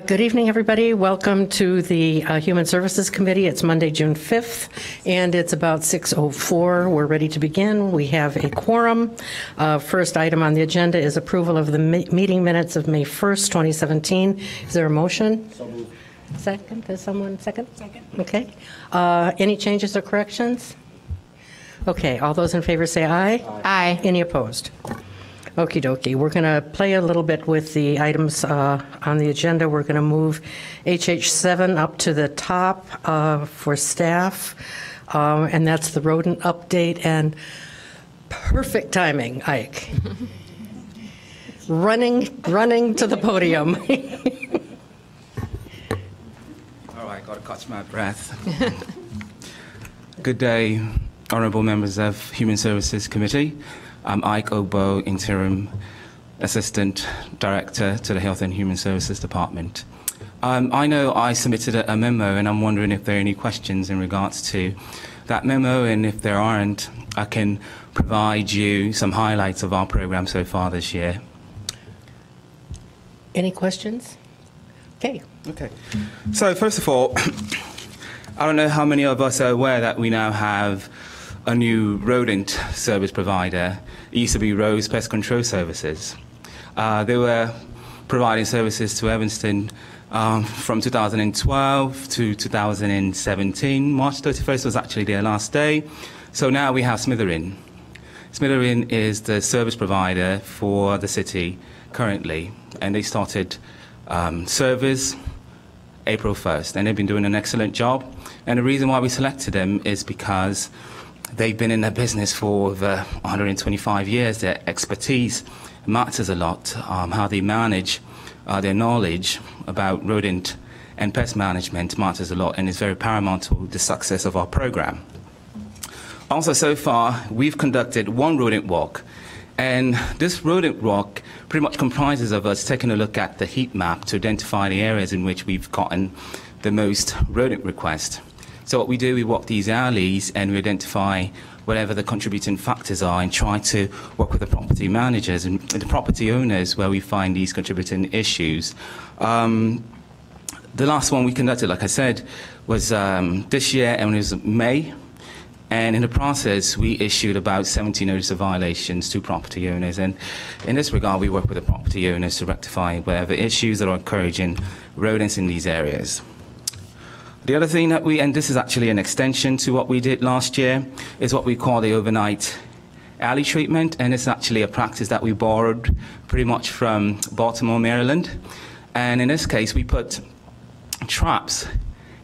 Good evening, everybody. Welcome to the Human Services Committee. It's Monday, June 5th, and it's about 6:04. We're ready to begin. We have a quorum. First item on the agenda is approval of the meeting minutes of May 1st, 2017. Is there a motion? So moved. Second? Does someone second? Second. Okay. Any changes or corrections? Okay. All those in favor say aye. Aye. Any opposed? Okie dokie. We're going to play a little bit with the items on the agenda. We're going to move HH7 up to the top for staff, and that's the rodent update. And perfect timing, Ike. running to the podium. All right, got to catch my breath. Good day, honourable members of Human Services Committee. I'm Ike Ogbo, Interim Assistant Director to the Health and Human Services Department. I know I submitted a memo, and I'm wondering if there are any questions in regards to that memo, and if there aren't, I can provide you some highlights of our program so far this year. Any questions? Okay. Okay. So first of all, I don't know how many of us are aware that we now have a new rodent service provider. It used to be Rose Pest Control Services. They were providing services to Evanston from 2012 to 2017. March 31st was actually their last day. So now we have Smitherin. Smitherin is the service provider for the city currently, and they started service April 1st, and they've been doing an excellent job. And the reason why we selected them is because they've been in their business for over 125 years. Their expertise matters a lot. How they manage their knowledge about rodent and pest management matters a lot, and is very paramount to the success of our program. Also, so far, we've conducted one rodent walk, and this rodent walk pretty much comprises of us taking a look at the heat map to identify the areas in which we've gotten the most rodent requests. So what we do, we walk these alleys and we identify whatever the contributing factors are and try to work with the property managers and the property owners where we find these contributing issues. The last one we conducted, like I said, was this year, and it was May. And in the process, we issued about 70 notice of violations to property owners. And in this regard, we work with the property owners to rectify whatever issues that are encouraging rodents in these areas. The other thing that and this is actually an extension to what we did last year, is what we call the overnight alley treatment. And it's actually a practice that we borrowed pretty much from Baltimore, Maryland. And in this case, we put traps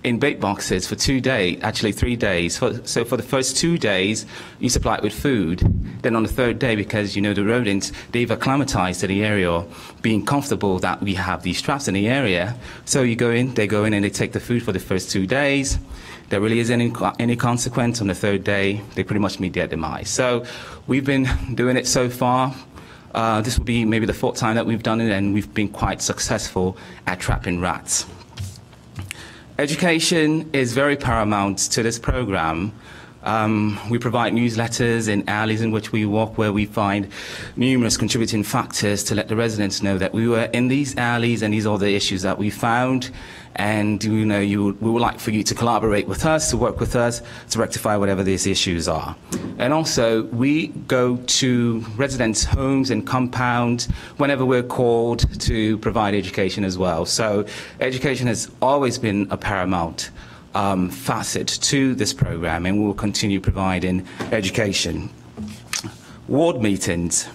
in bait boxes for 2 days, actually 3 days. So for the first 2 days, you supply it with food. Then on the third day, because, you know, the rodents, they've acclimatized to the area, being comfortable that we have these traps in the area. So you go in, they go in and they take the food for the first 2 days. There really isn't any consequence. On the third day, they pretty much meet their demise. So we've been doing it so far. This will be maybe the 4th time that we've done it, and we've been quite successful at trapping rats. Education is very paramount to this program. We provide newsletters in alleys in which we walk, where we find numerous contributing factors to let the residents know that we were in these alleys and these are the issues that we found. And, you know, we would like for you to collaborate with us, to work with us, to rectify whatever these issues are. And also, we go to residents' homes and compounds whenever we're called to provide education as well. So education has always been a paramount facet to this program, and we will continue providing education. Ward meetings.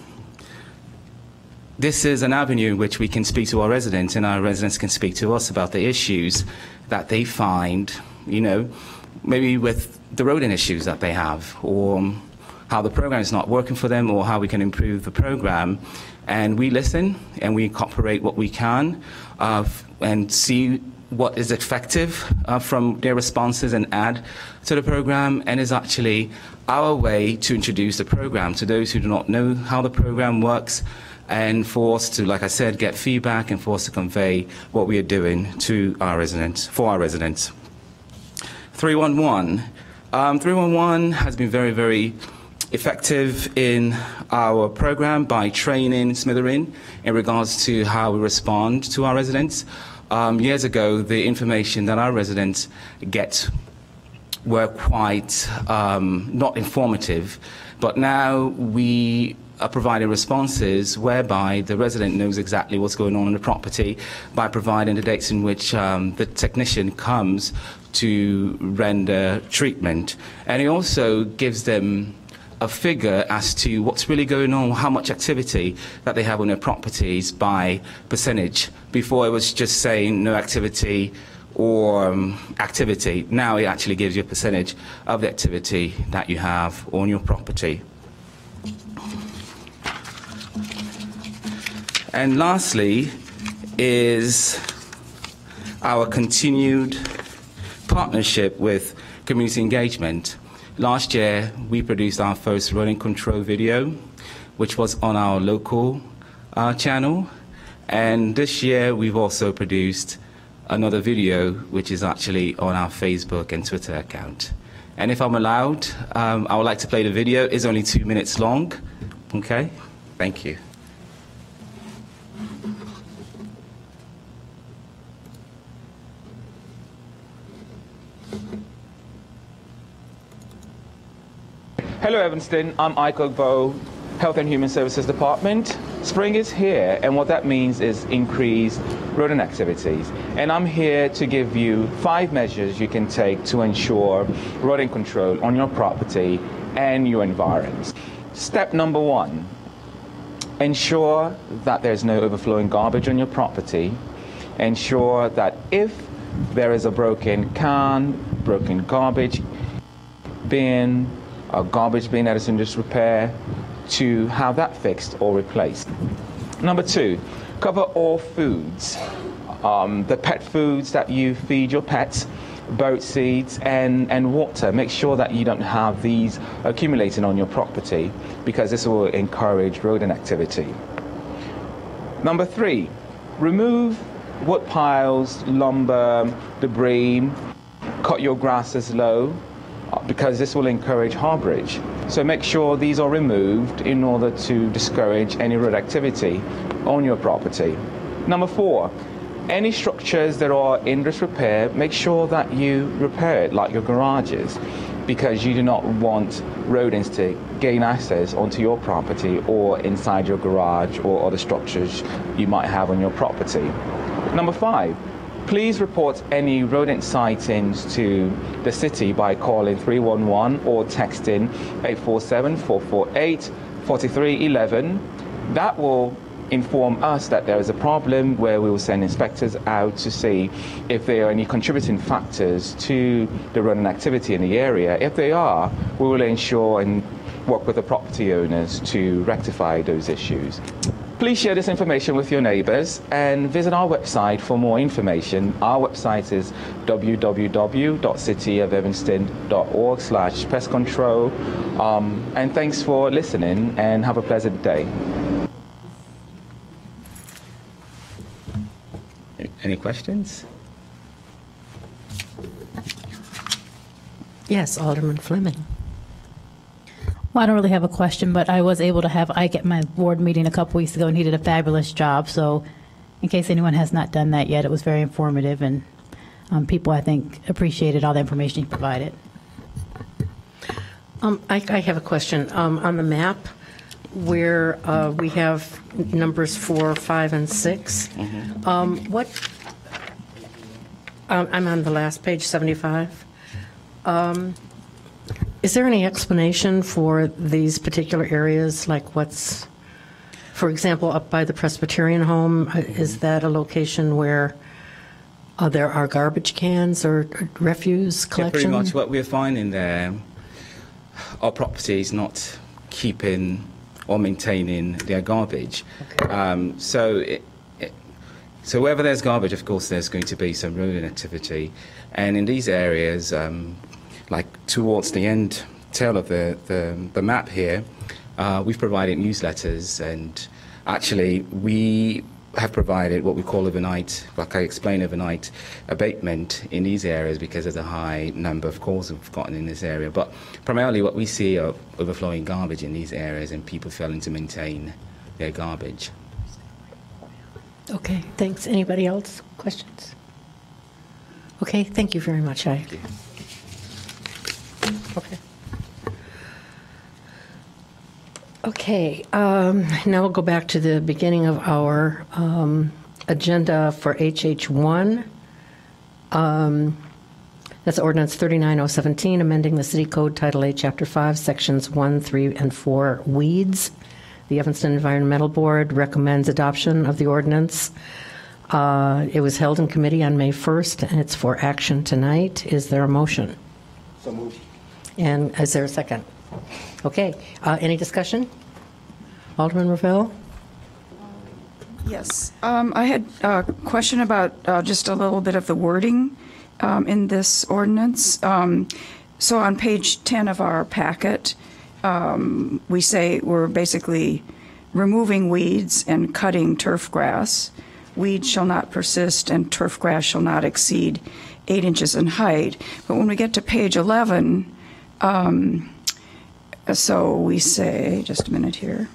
This is an avenue in which we can speak to our residents, and our residents can speak to us about the issues that they find, you know, maybe with the rodent issues that they have, or how the program is not working for them, or how we can improve the program. And we listen and we incorporate what we can and see what is effective from their responses and add to the program, and is actually our way to introduce the program to those who do not know how the program works, and for us to, like I said, get feedback and for us to convey what we are doing to our residents, for our residents. 311. 311 has been very, very effective in our program by training Smitherin in regards to how we respond to our residents. Years ago, the information that our residents get were quite not informative, but now we are providing responses whereby the resident knows exactly what's going on in the property by providing the dates in which the technician comes to render treatment. And it also gives them a figure as to what's really going on, how much activity that they have on their properties by percentage. Before it was just saying no activity or activity. Now it actually gives you a percentage of the activity that you have on your property. And lastly is our continued partnership with community engagement. Last year, we produced our first rodent control video, which was on our local channel. And this year, we've also produced another video, which is actually on our Facebook and Twitter account. And if I'm allowed, I would like to play the video. It's only 2 minutes long. Okay? Thank you. Hello Evanston, I'm Ike Ogbo, Health and Human Services Department. Spring is here, and what that means is increased rodent activities. And I'm here to give you 5 measures you can take to ensure rodent control on your property and your environs. Step number 1, ensure that there's no overflowing garbage on your property. Ensure that if there is a broken can, broken garbage bin, a garbage bin that is in disrepair, to have that fixed or replaced. Number 2, cover all foods. The pet foods that you feed your pets, boat seeds and water. Make sure that you don't have these accumulating on your property, because this will encourage rodent activity. Number 3, remove wood piles, lumber, debris, cut your grasses low, because this will encourage harborage. So make sure these are removed in order to discourage any rodent activity on your property. Number 4, any structures that are in disrepair, make sure that you repair it, like your garages, because you do not want rodents to gain access onto your property or inside your garage or other structures you might have on your property. Number 5, please report any rodent sightings to the city by calling 311 or texting 847-448-4311. That will inform us that there is a problem, where we will send inspectors out to see if there are any contributing factors to the rodent activity in the area. If they are, we will ensure and work with the property owners to rectify those issues. Please share this information with your neighbors and visit our website for more information. Our website is www.cityofevanston.org/pestcontrol. And thanks for listening, and have a pleasant day. Any questions? Yes, Alderman Fleming. Well, I don't really have a question, but I was able to have Ike at my board meeting a couple weeks ago, and he did a fabulous job. So in case anyone has not done that yet, it was very informative, and people, I think, appreciated all the information he provided. I have a question. On the map, where we have numbers 4, 5, and 6, I'm on the last page, 75. Is there any explanation for these particular areas, like what's, for example, up by the Presbyterian home, is that a location where there are garbage cans or refuse collection? Yeah, pretty much what we're finding there, our properties not keeping or maintaining their garbage. Okay. So wherever there's garbage, of course, there's going to be some rodent activity. And in these areas, like towards the end tail of the map here, we've provided newsletters, and actually we have provided what we call overnight, like I explained, overnight abatement in these areas because of the high number of calls we've gotten in this area. But primarily what we see are overflowing garbage in these areas and people failing to maintain their garbage. Okay, thanks. Anybody else? Questions? Okay, thank you very much, Ike. Okay. Okay, now we'll go back to the beginning of our agenda for HH1. That's ordinance 39017, amending the City Code Title 8, Chapter 5, Sections 1, 3, and 4, weeds. The Evanston Environmental Board recommends adoption of the ordinance. It was held in committee on May 1st, and it's for action tonight. Is there a motion? So moved. And is there a second? Okay, any discussion? Alderman Ravel? Yes, I had a question about just a little bit of the wording in this ordinance. So on page 10 of our packet, we say we're basically removing weeds and cutting turf grass. Weeds shall not persist and turf grass shall not exceed 8 inches in height. But when we get to page 11, so we say, just a minute here,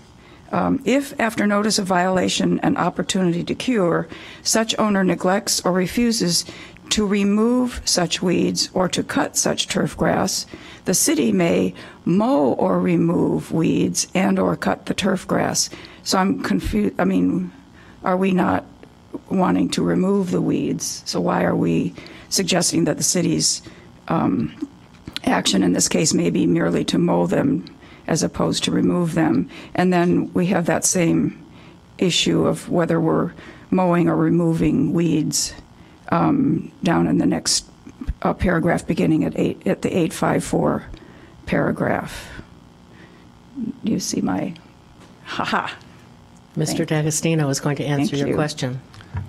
if after notice of violation and opportunity to cure, such owner neglects or refuses to remove such weeds or to cut such turf grass, the city may mow or remove weeds and or cut the turf grass. So I'm confused. I mean, are we not wanting to remove the weeds? So why are we suggesting that the city's action in this case may be merely to mow them as opposed to remove them? And then we have that same issue of whether we're mowing or removing weeds down in the next paragraph beginning at the 854 paragraph. Do you see my, haha. Mr. D'Agostino is going to answer Thank your you. question.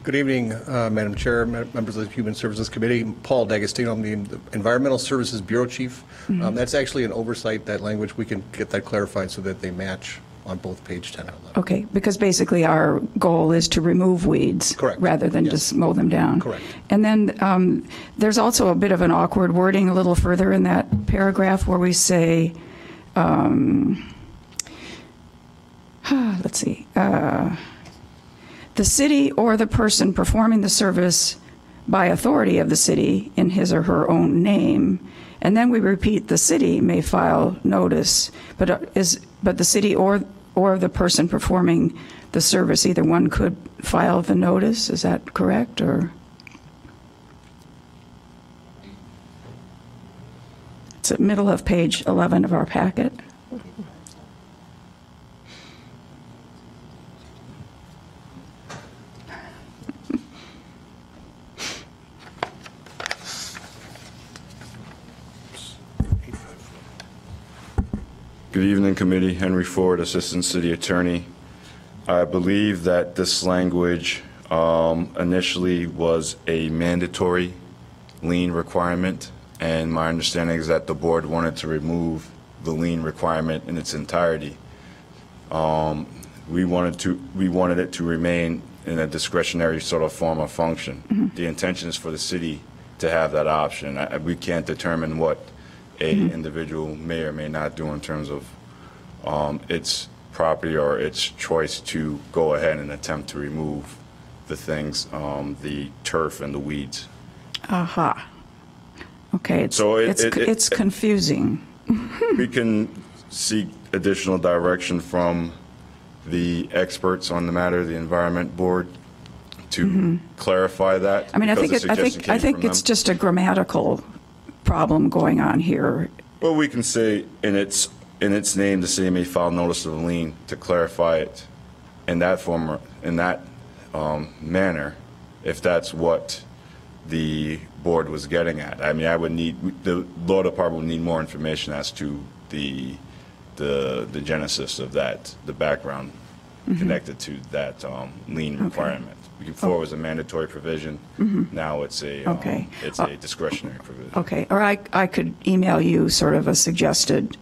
Good evening, Madam Chair, members of the Human Services Committee. Paul D'Agostino, I'm the Environmental Services Bureau Chief. That's actually an oversight, that language. We can get that clarified so that they match on both page 10 and 11. Okay, because basically our goal is to remove weeds. Correct. Rather than Yes. just mow them down. Correct. And then there's also a bit of an awkward wording a little further in that paragraph where we say, let's see, the city or the person performing the service by authority of the city in his or her own name. And then we repeat, the city may file notice, but the city or the person performing the service, either one could file the notice. Is that correct, or? It's at middle of page 11 of our packet. Good evening, committee. Henry Ford, Assistant City Attorney. I believe that this language initially was a mandatory lien requirement, and my understanding is that the board wanted to remove the lien requirement in its entirety. We wanted it to remain in a discretionary sort of form of function. Mm-hmm. The intention is for the city to have that option. We can't determine what a individual may or may not do in terms of its property or its choice to go ahead and attempt to remove the things, the turf and the weeds. Aha. Okay, it's, So it's confusing. We can seek additional direction from the experts on the matter, the Environment Board, to clarify that. I mean, I because think the suggestion came it's from them. just a grammatical problem going on here. Well, we can say in its name, the city may file notice of a lien to clarify it in that form, or in that manner, if that's what the board was getting at. I mean, the law department would need more information as to the genesis of that, the background connected to that lien requirement. Before it was a mandatory provision. Now it's a Okay. it's a discretionary provision. Okay, or I could email you sort of a suggested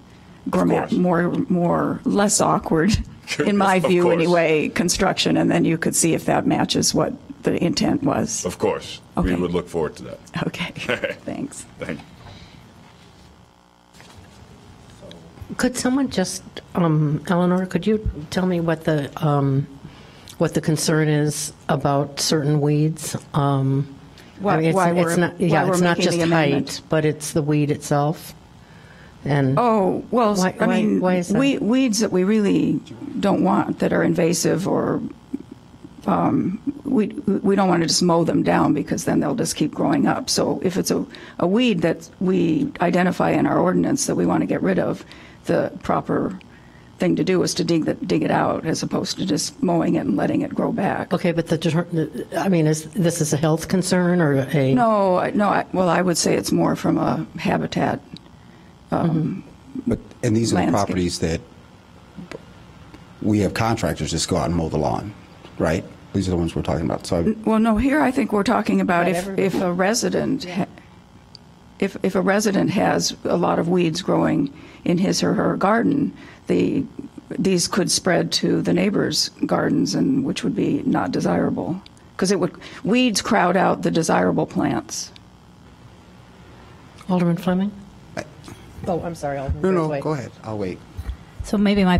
course. more less awkward, in my Of view course. anyway, construction, and then you could see if that matches what the intent was. Of course, Okay. we would look forward to that. Okay, thanks. Thank you. Could someone just, Eleanor, could you tell me what the what the concern is about certain weeds? Why it's we're not, yeah, it's not making just the amendment. height, but it's the weed itself. And Oh, well, Why- I mean, why is that? weeds that we really don't want, that are invasive, or we don't want to just mow them down, because then they'll just keep growing up. So if it's a weed that we identify in our ordinance that we want to get rid of, the proper thing to do is to dig it out, as opposed to just mowing it and letting it grow back. okay, but I mean, is this a health concern or a? No, well, I would say it's more from a habitat. But, and these are the Landscape. properties that we have contractors just go out and mow the lawn, right? These are the ones we're talking about. So Well, no, here I think we're talking about Not if everybody. a resident, if a resident has a lot of weeds growing in his or her garden, these could spread to the neighbors' gardens, and which would be not desirable, because weeds crowd out the desirable plants. Alderman Fleming? Oh, I'm sorry, Alderman no, Braithwaite. go ahead. I'll wait. So maybe my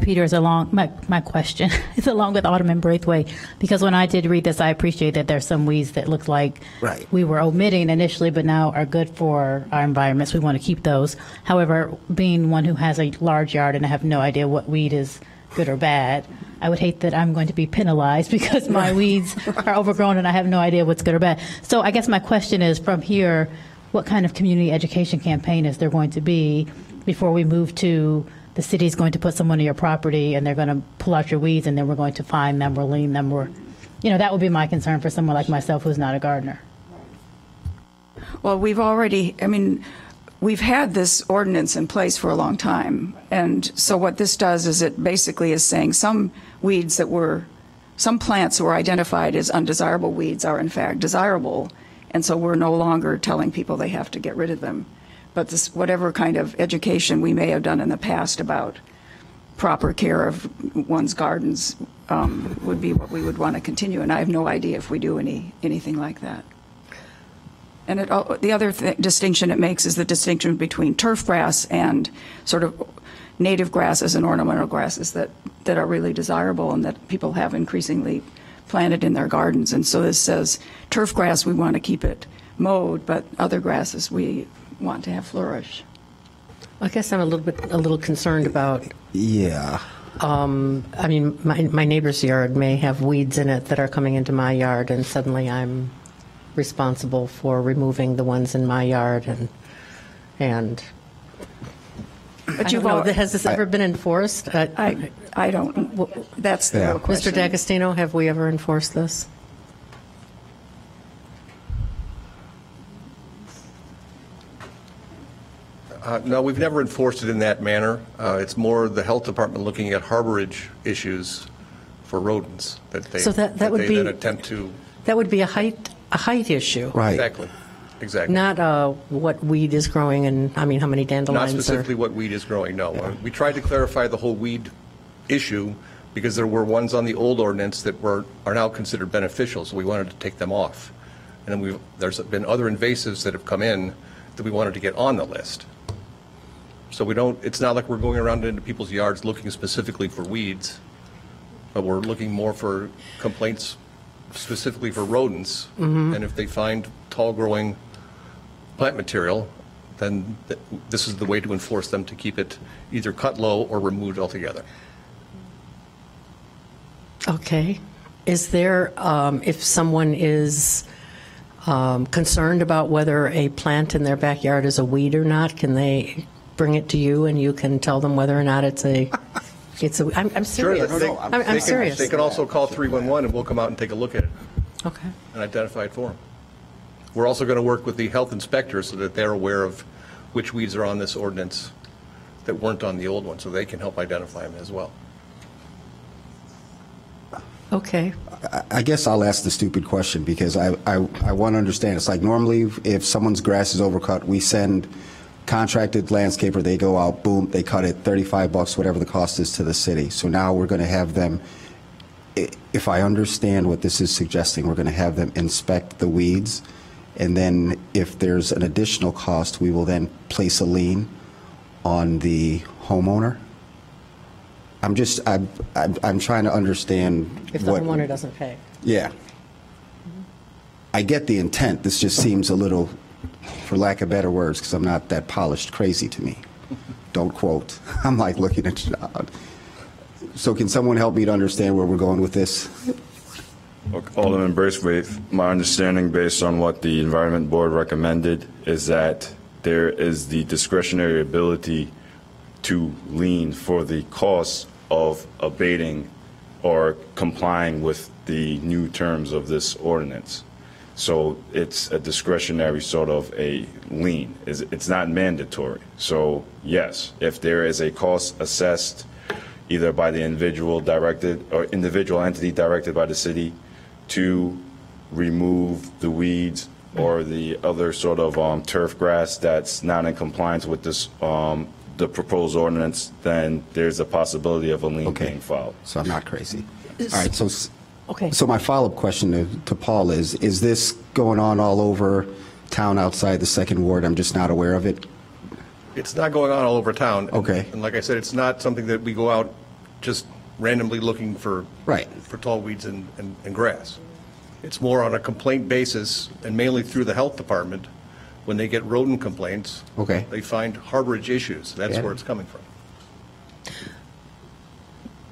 question is along with Alderman Braithwaite, because when I did read this, I appreciate that there's some weeds that look like Right. we were omitting initially, but now are good for our environments. We want to keep those. However, being one who has a large yard and I have no idea what weed is good or bad, I would hate that I'm going to be penalized because my weeds are overgrown and I have no idea what's good or bad. So I guess my question is, from here, what kind of community education campaign is there going to be before we move to the city's going to put someone on your property and they're going to pull out your weeds and then we're going to fine them or lien them, or, that would be my concern for someone like myself who's not a gardener. Well, we've had this ordinance in place for a long time, and so what this does is it basically is saying some plants that were identified as undesirable weeds are in fact desirable, and so we're no longer telling people they have to get rid of them. But whatever kind of education we may have done in the past about proper care of one's gardens would be what we would want to continue, and I have no idea if we do anything like that. And the other distinction it makes is the distinction between turf grass and sort of native grasses and ornamental grasses that are really desirable and that people have increasingly planted in their gardens. And so this says turf grass, we want to keep it mowed, but other grasses we want to have flourish. I guess I'm a little concerned about, Yeah. I mean, my neighbor's yard may have weeds in it that are coming into my yard, and suddenly I'm responsible for removing the ones in my yard, and But I you've don't know, all, has this ever been enforced? I don't, that's the Yeah. real question. Mr. D'Agostino, have we ever enforced this? No, we've never enforced it in that manner. It's more the health department looking at harborage issues for rodents that they So that would they be- then attempt to. That would be a height issue. Right. Exactly. Not what weed is growing and, how many Not dandelions are. specifically what weed is growing, no. We tried to clarify the whole weed issue because there were ones on the old ordinance that are now considered beneficial, so we wanted to take them off. And then there's been other invasives that have come in that we wanted to get on the list. So it's not like we're going around into people's yards looking specifically for weeds, but we're looking more for complaints specifically for rodents. And if they find tall growing plant material, then this is the way to enforce them, to keep it either cut low or removed altogether. Okay. Is there, if someone is concerned about whether a plant in their backyard is a weed or not, can they bring it to you and you can tell them whether or not it's a, I'm serious. I'm serious. They can also call 311 and we'll come out and take a look at it Okay. and identify it for them. We're also going to work with the health inspectors so that they're aware of which weeds are on this ordinance that weren't on the old one, so they can help identify them as well. Okay. I guess I'll ask the stupid question because I want to understand. It's like normally if someone's grass is overcut, we send contracted landscaper, they go out, boom, they cut it, $35, whatever the cost is to the city. So now we're going to have them, if I understand what this is suggesting, we're going to have them inspect the weeds, and then if there's an additional cost, we will then place a lien on the homeowner? I'm trying to understand If the what. homeowner doesn't pay. Yeah. I get the intent. This just seems a little, for lack of better words, because I'm not that polished, crazy to me. Don't quote. I'm like looking at you. So can someone help me to understand where we're going with this? Alderman Braithwaite, my understanding based on what the Environment Board recommended is that there is the discretionary ability to lien for the cost of abating or complying with the new terms of this ordinance. So it's a discretionary sort of a lien. It's not mandatory. So yes, if there is a cost assessed either by the individual directed or individual entity directed by the city to remove the weeds or the other sort of turf grass that's not in compliance with this the proposed ordinance, then there's a possibility of a lien being filed. So I'm not crazy. All right. Okay. So my follow-up question to Paul is this going on all over town outside the second ward? I'm just not aware of it. It's not going on all over town. Okay. And like I said, it's not something that we go out just randomly looking for tall weeds and grass. It's more on a complaint basis and mainly through the health department. When they get rodent complaints, they find harborage issues. That's where it's coming from.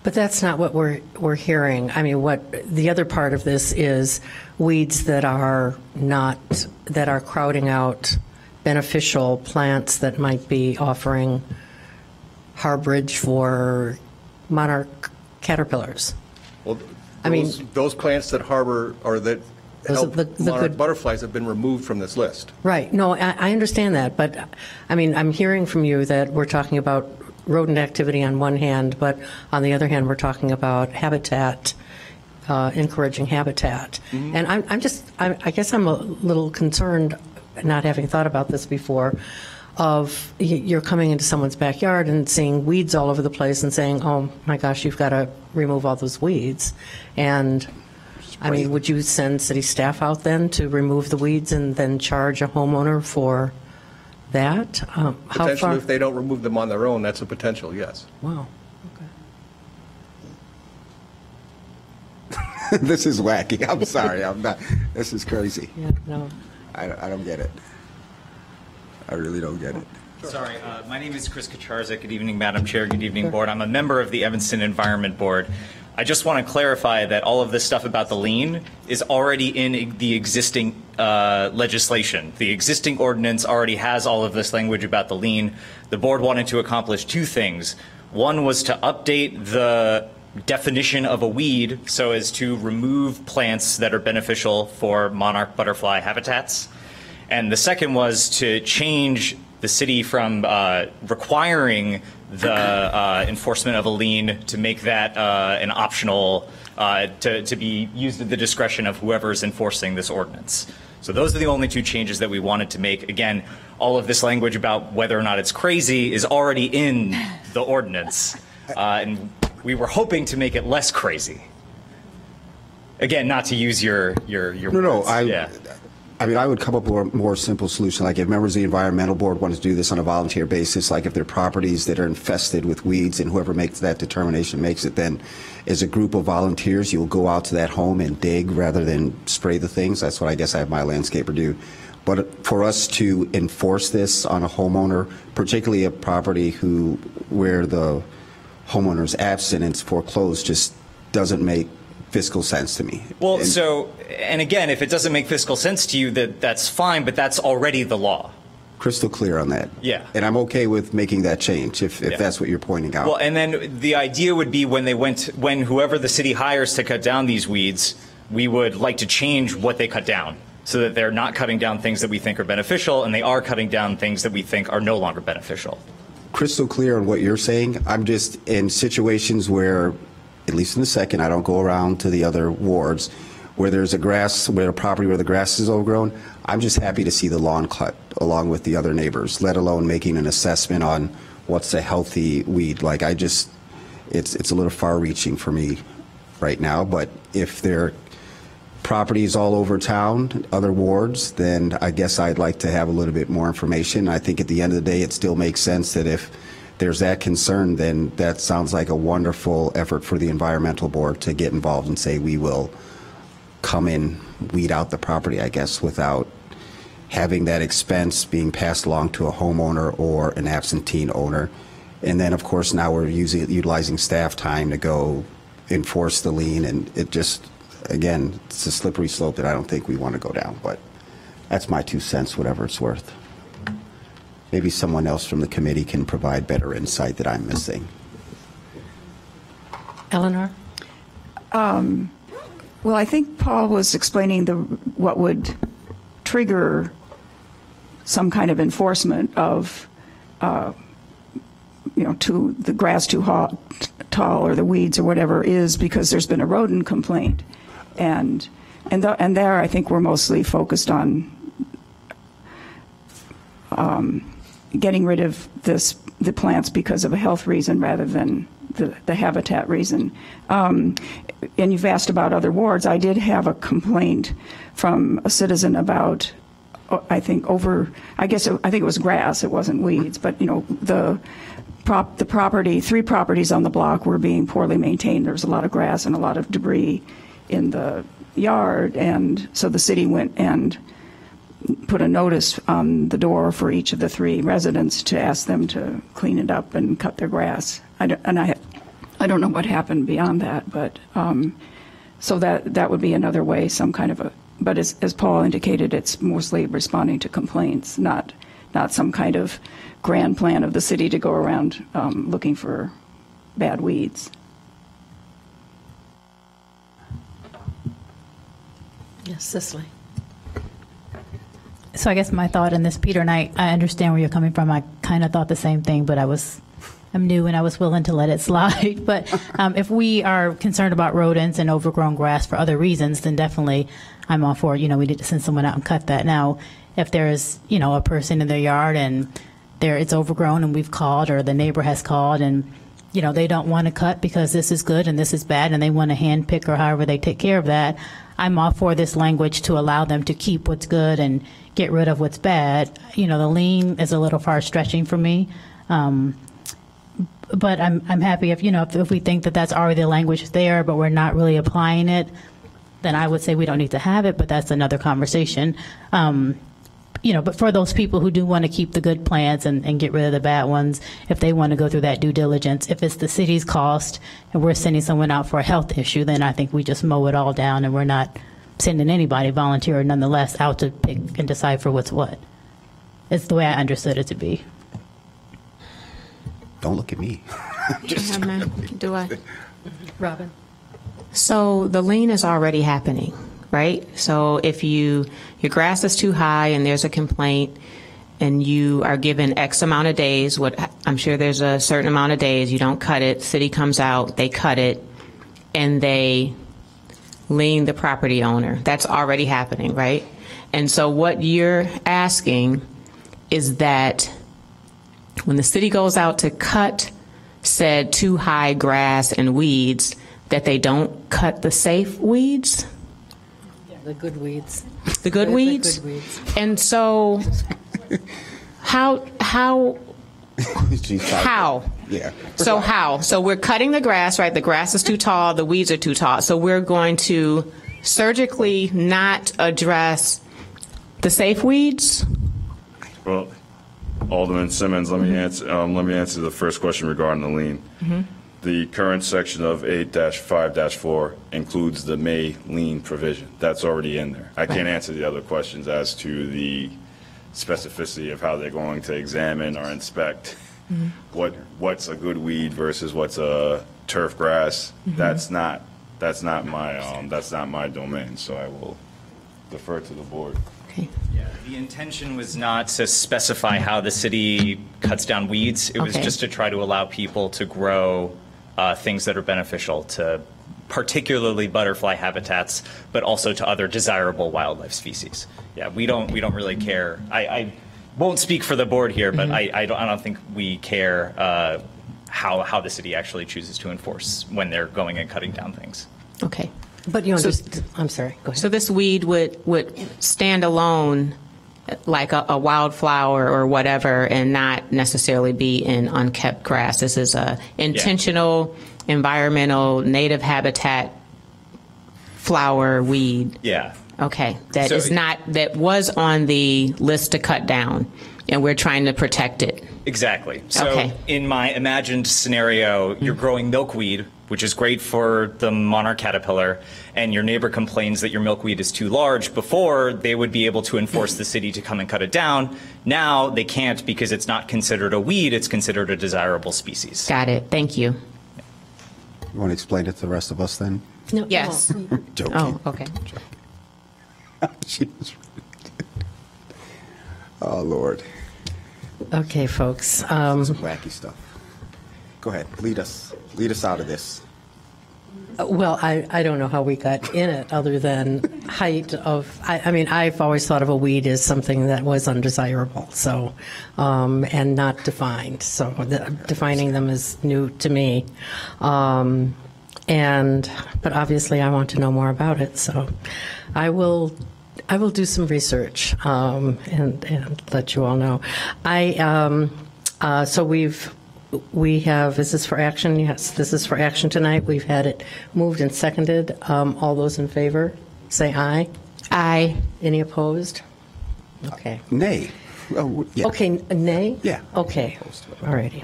But that's not what we're hearing. I mean, what the other part of this is weeds that are crowding out beneficial plants that might be offering harborage for monarch caterpillars. Well, I mean, those plants that harbor or that help monarch butterflies have been removed from this list. Right. No, I understand that, but I mean, I'm hearing from you that we're talking about rodent activity on one hand, but on the other hand, we're talking about habitat, encouraging habitat. Mm-hmm. And I guess I'm a little concerned, not having thought about this before, of you're coming into someone's backyard and seeing weeds all over the place and saying, oh my gosh, you've got to remove all those weeds. And I mean, would you send city staff out then to remove the weeds and then charge a homeowner for that? How Potentially, far? if they don't remove them on their own, that's a potential, yes. Wow. Okay. This is wacky. I'm sorry. I'm not. This is crazy. Yeah, no. I don't get it. I really don't get it. Sorry, my name is Chris Kacharzik. Good evening, Madam Chair. Good evening, Board. I'm a member of the Evanston Environment Board. I just want to clarify that all of this stuff about the lien is already in the existing legislation. The existing ordinance already has all of this language about the lien. The board wanted to accomplish two things. One was to update the definition of a weed so as to remove plants that are beneficial for monarch butterfly habitats. And the second was to change the city from requiring the enforcement of a lien to make that an optional, to be used at the discretion of whoever is enforcing this ordinance. So those are the only two changes that we wanted to make. Again, all of this language about whether or not it's crazy is already in the ordinance. And we were hoping to make it less crazy. Again, not to use your No, words. I mean, I would come up with a more simple solution. Like if members of the Environmental Board want to do this on a volunteer basis, like if there are properties that are infested with weeds and whoever makes that determination makes it, then as a group of volunteers, you'll go out to that home and dig rather than spray the things. That's what I guess I have my landscaper do. But for us to enforce this on a homeowner, particularly a property where the homeowner's absent and it's foreclosed, just doesn't make fiscal sense to me. Well, and again, if it doesn't make fiscal sense to you, that's fine, but that's already the law. Crystal clear on that. Yeah. And I'm okay with making that change if that's what you're pointing out. Well, and then the idea would be when whoever the city hires to cut down these weeds, we would like to change what they cut down so that they're not cutting down things that we think are beneficial and they are cutting down things that we think are no longer beneficial. Crystal clear on what you're saying. I'm just in situations where, at least in the second, I don't go around to the other wards, where there's a property where the grass is overgrown. I'm just happy to see the lawn cut along with the other neighbors, let alone making an assessment on what's a healthy weed. Like it's a little far reaching for me right now, but if there are properties all over town, other wards, then I guess I'd like to have a little bit more information. I think at the end of the day, it still makes sense that if there's that concern, then that sounds like a wonderful effort for the environmental board to get involved and say, we will come in, weed out the property, I guess, without having that expense being passed along to a homeowner or an absentee owner. And then, of course, now we're utilizing staff time to go enforce the lien, and it just, again, it's a slippery slope that I don't think we want to go down, but that's my 2 cents, whatever it's worth. Maybe someone else from the committee can provide better insight that I'm missing. Eleanor? Well, I think Paul was explaining what would trigger some kind of enforcement of, to the grass too tall or the weeds or whatever is because there's been a rodent complaint, and there I think we're mostly focused on getting rid of the plants because of a health reason rather than the habitat reason. And you've asked about other wards. I did have a complaint from a citizen about, I think it was grass, it wasn't weeds, but the property, 3 properties on the block were being poorly maintained. There was a lot of grass and a lot of debris in the yard, and so the city went and put a notice on the door for each of the 3 residents to ask them to clean it up and cut their grass. I don't know what happened beyond that, but so that would be another way, some kind of a. But as Paul indicated, it's mostly responding to complaints, not some kind of grand plan of the city to go around looking for bad weeds. Yes, Cicely. So I guess my thought in this, Peter, and I understand where you're coming from. I kind of thought the same thing, but I'm new and I was willing to let it slide. But if we are concerned about rodents and overgrown grass for other reasons, then definitely I'm all for it. We need to send someone out and cut that. Now, if there's, a person in their yard and it's overgrown and we've called, or the neighbor has called and, they don't want to cut because this is good and this is bad and they want to hand pick or however they take care of that, I'm all for this language to allow them to keep what's good and get rid of what's bad. The lien is a little far stretching for me. But I'm happy if we think that that's already the language there, but we're not really applying it, then I would say we don't need to have it, but that's another conversation. But for those people who do want to keep the good plants and get rid of the bad ones, if they want to go through that due diligence, if it's the city's cost and we're sending someone out for a health issue, then I think we just mow it all down and we're not sending anybody, volunteer or nonetheless, out to pick and decipher what's what. It's the way I understood it to be. Don't look at me. Do I? Robin? So the lien is already happening, right? So if your grass is too high and there's a complaint and you are given X amount of days, I'm sure there's a certain amount of days, you don't cut it, city comes out, they cut it, and they lien the property owner. That's already happening, right? And so what you're asking is that when the city goes out to cut said too high grass and weeds, that they don't cut the safe weeds? Yeah, the good weeds. The good weeds? The good weeds. And so how? Yeah. So how? So we're cutting the grass, right? The grass is too tall, the weeds are too tall. So we're going to surgically not address the safe weeds? Well, Alderman Simmons, let me answer the first question regarding the lien. Mm-hmm. The current section of 8-5-4 includes the may lien provision. That's already in there. I can't answer the other questions as to the specificity of how they're going to examine or inspect what's a good weed versus what's a turf grass. That's not my domain. So I will defer to the board. Okay. Yeah, the intention was not to specify how the city cuts down weeds. It was just to try to allow people to grow things that are beneficial to particularly butterfly habitats, but also to other desirable wildlife species. Yeah, we don't really care. I won't speak for the board here, but I don't think we care how the city actually chooses to enforce when they're going and cutting down things. Okay. But I'm sorry, go ahead. So this weed would stand alone like a wildflower or whatever, and not necessarily be in unkept grass. This is a intentional, environmental, native habitat flower weed. Yeah. Okay, that was on the list to cut down, and we're trying to protect it. Exactly. So Okay. in my imagined scenario, you're growing milkweed, which is great for the monarch caterpillar, and your neighbor complains that your milkweed is too large. Before, they would be able to enforce the city to come and cut it down. Now they can't because it's not considered a weed, it's considered a desirable species. Got it. Thank you. You want to explain it to the rest of us then? No, Yes. Joking. Oh, okay. Oh, Lord. Okay, folks. Some wacky stuff. Go ahead. Lead us out of this. Well, I don't know how we got in it other than height of, I mean, I've always thought of a weed as something that was undesirable, so, and not defined. So defining them is new to me. But obviously I want to know more about it, so I will do some research and let you all know. So we have, is this for action? Yes, this is for action tonight. We've had it moved and seconded. All those in favor, say aye. Aye. Any opposed? Okay. Nay. Oh, yeah. Okay, nay? Yeah. Okay, all righty.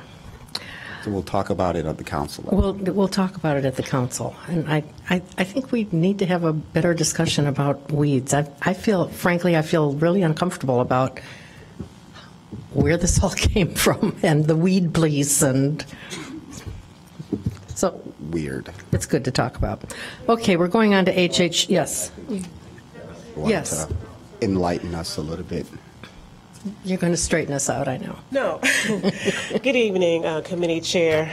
So we'll talk about it at the council level. We'll talk about it at the council. And I think we need to have a better discussion about weeds. I feel really uncomfortable about where this all came from and the weed police, and so Weird. it's good to talk about. Okay, we're going on to HH. Yes, Want Yes. to enlighten us a little bit. you're going to straighten us out, I know. No. Good evening, Committee Chair,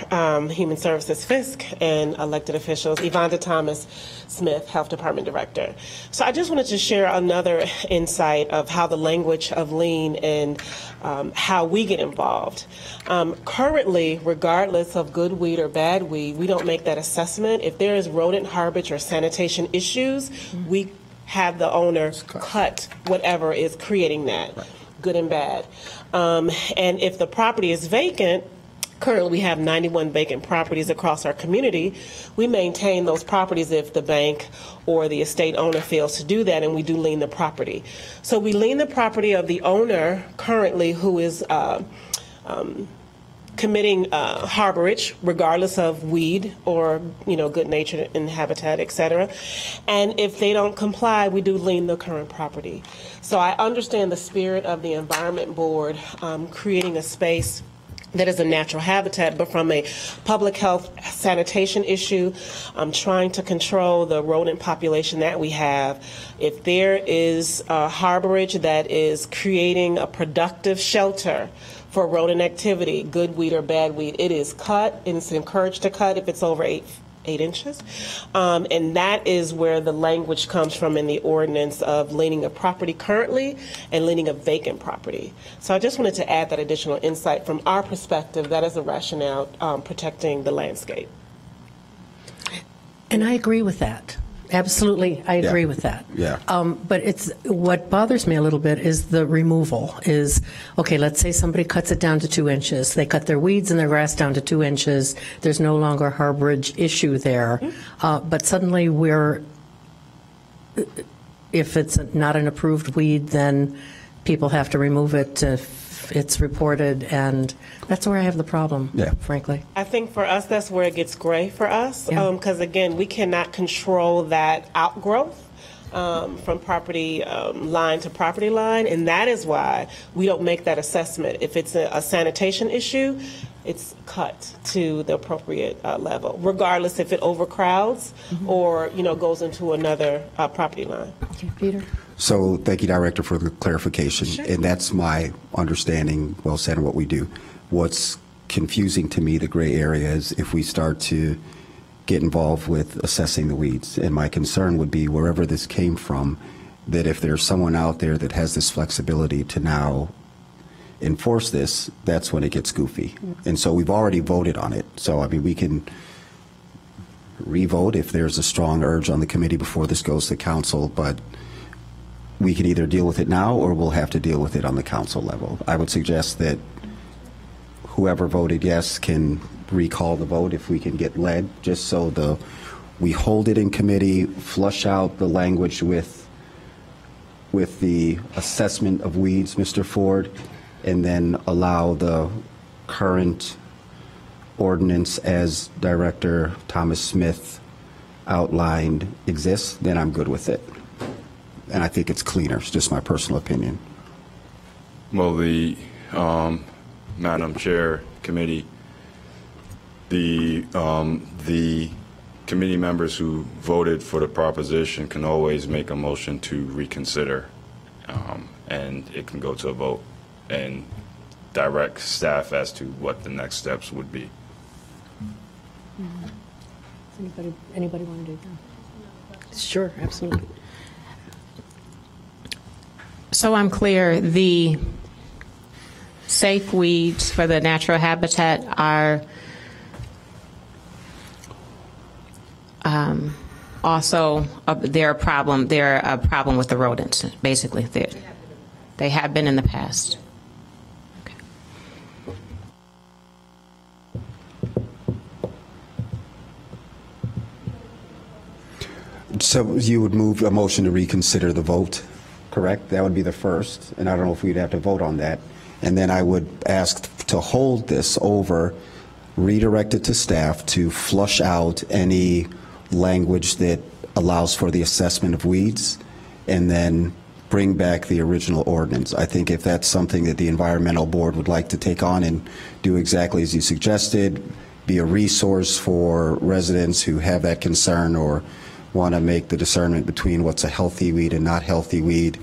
Human Services Fisk, and elected officials. Yvonne Thomas Smith, Health Department Director. So I just wanted to share another insight of how the language of lean and how we get involved. Currently, regardless of good weed or bad weed, we don't make that assessment. If there is rodent harbage or sanitation issues, we have the owner cut whatever is creating that. Right. Good and bad. And if the property is vacant, currently we have 91 vacant properties across our community. We maintain those properties if the bank or the estate owner fails to do that, and we do lien the property. So we lien the property of the owner currently who is committing harborage, regardless of weed or good nature and habitat, etc. And if they don't comply, we do lien the current property. So I understand the spirit of the Environment Board creating a space that is a natural habitat, but from a public health sanitation issue, trying to control the rodent population that we have. If there is a harborage that is creating a productive shelter for rodent activity, good weed or bad weed, it is cut, and it's encouraged to cut if it's over 8 inches. And that is where the language comes from in the ordinance of leaning a property currently and leaning a vacant property. So I just wanted to add that additional insight from our perspective. That is a rationale protecting the landscape. And I agree with that. Absolutely, I agree with that. Yeah. But it's what bothers me a little bit is the removal. Is okay. Let's say somebody cuts it down to 2 inches. They cut their weeds and their grass down to 2 inches. There's no longer a harborage issue there. But suddenly if it's not an approved weed, then people have to remove it if it's reported, and that's where I have the problem, frankly. I think for us, that's where it gets gray for us, because again, we cannot control that outgrowth from property line to property line, and that is why we don't make that assessment. If it's a sanitation issue, it's cut to the appropriate level, regardless if it overcrowds or goes into another property line. Okay, Peter? So thank you, Director, for the clarification. Sure. And that's my understanding, well said, of what we do. What's confusing to me, the gray area, is if we start to get involved with assessing the weeds. And my concern would be wherever this came from, that if there's someone out there that has this flexibility to now enforce this, that's when it gets goofy. And so we've already voted on it. So, I mean, we can re-vote if there's a strong urge on the committee before this goes to council, but we can either deal with it now or we'll have to deal with it on the council level. I would suggest that whoever voted yes can recall the vote if we can get led, just so we hold it in committee, flush out the language with the assessment of weeds, Mr. Ford, and then allow the current ordinance as Director Thomas Smith outlined exists, then I'm good with it. And I think it's cleaner. It's just my personal opinion. Well, the Madam Chair, committee, the committee members who voted for the proposition can always make a motion to reconsider, and it can go to a vote and direct staff as to what the next steps would be. Does anybody want to do that? Sure, absolutely. So I'm clear, the safe weeds for the natural habitat are also they're a problem. They're a problem with the rodents. Basically, they have been in the past. Okay. So you would move a motion to reconsider the vote, correct? That would be the first, and I don't know if we'd have to vote on that. And then I would ask to hold this over, redirect it to staff to flush out any language that allows for the assessment of weeds, and then bring back the original ordinance. I think if that's something that the environmental board would like to take on and do exactly as you suggested, be a resource for residents who have that concern or want to make the discernment between what's a healthy weed and not healthy weed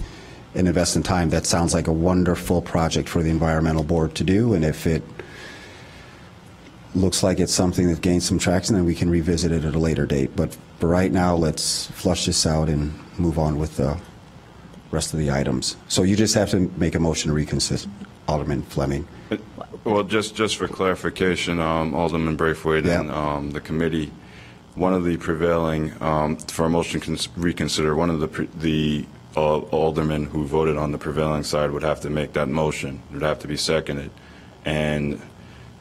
and invest in time, that sounds like a wonderful project for the environmental board to do. And if it looks like it's something that gains some traction, then we can revisit it at a later date. But for right now, let's flush this out and move on with the rest of the items. So you just have to make a motion to reconsider, Alderman Fleming. Well, just for clarification, Alderman Braithwaite and the committee, one of the prevailing, for a motion to reconsider, one of the aldermen who voted on the prevailing side would have to make that motion. It would have to be seconded, and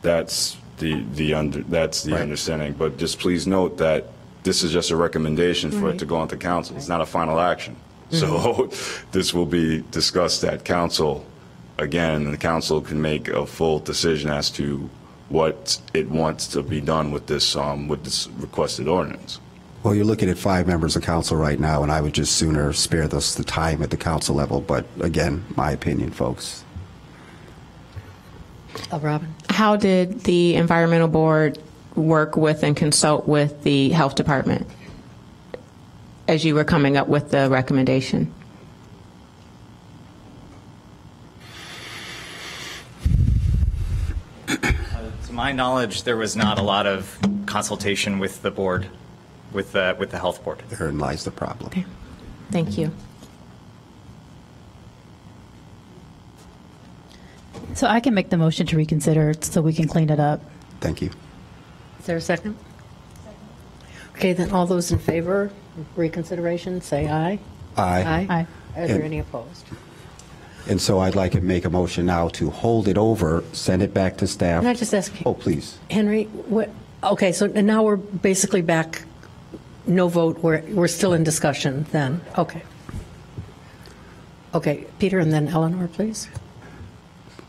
that's the understanding. But just please note that this is just a recommendation for it to go on to council. It's not a final action. So this will be discussed at council again, and the council can make a full decision as to what it wants to be done with this requested ordinance. Well, you're looking at 5 members of council right now, and I would just sooner spare this the time at the council level. But again, my opinion, folks. Robin? How did the environmental board work with and consult with the health department as you were coming up with the recommendation? To my knowledge, there was not a lot of consultation with the board, with the health board. Therein lies the problem. Okay. Thank you. So I can make the motion to reconsider so we can clean it up. Thank you. Is there a second? Okay, then all those in favor of reconsideration, say aye. Aye. Aye. Are there any opposed? And so I'd like to make a motion now to hold it over, send it back to staff. Can I just ask? Oh, please. Henry, okay, so now we're basically back, no vote, we're still in discussion then. Okay. Okay, Peter and then Eleanor, please.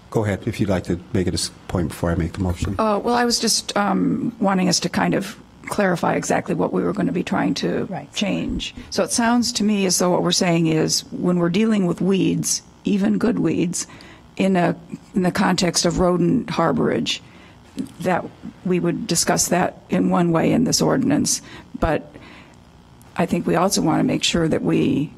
Go ahead, if you'd like to make a point before I make the motion. Well, I was just wanting us to kind of clarify exactly what we were going to be trying to change. So it sounds to me as though what we're saying is when we're dealing with weeds, even good weeds, in the context of rodent harborage, that we would discuss that in one way in this ordinance. But I think we also want to make sure that we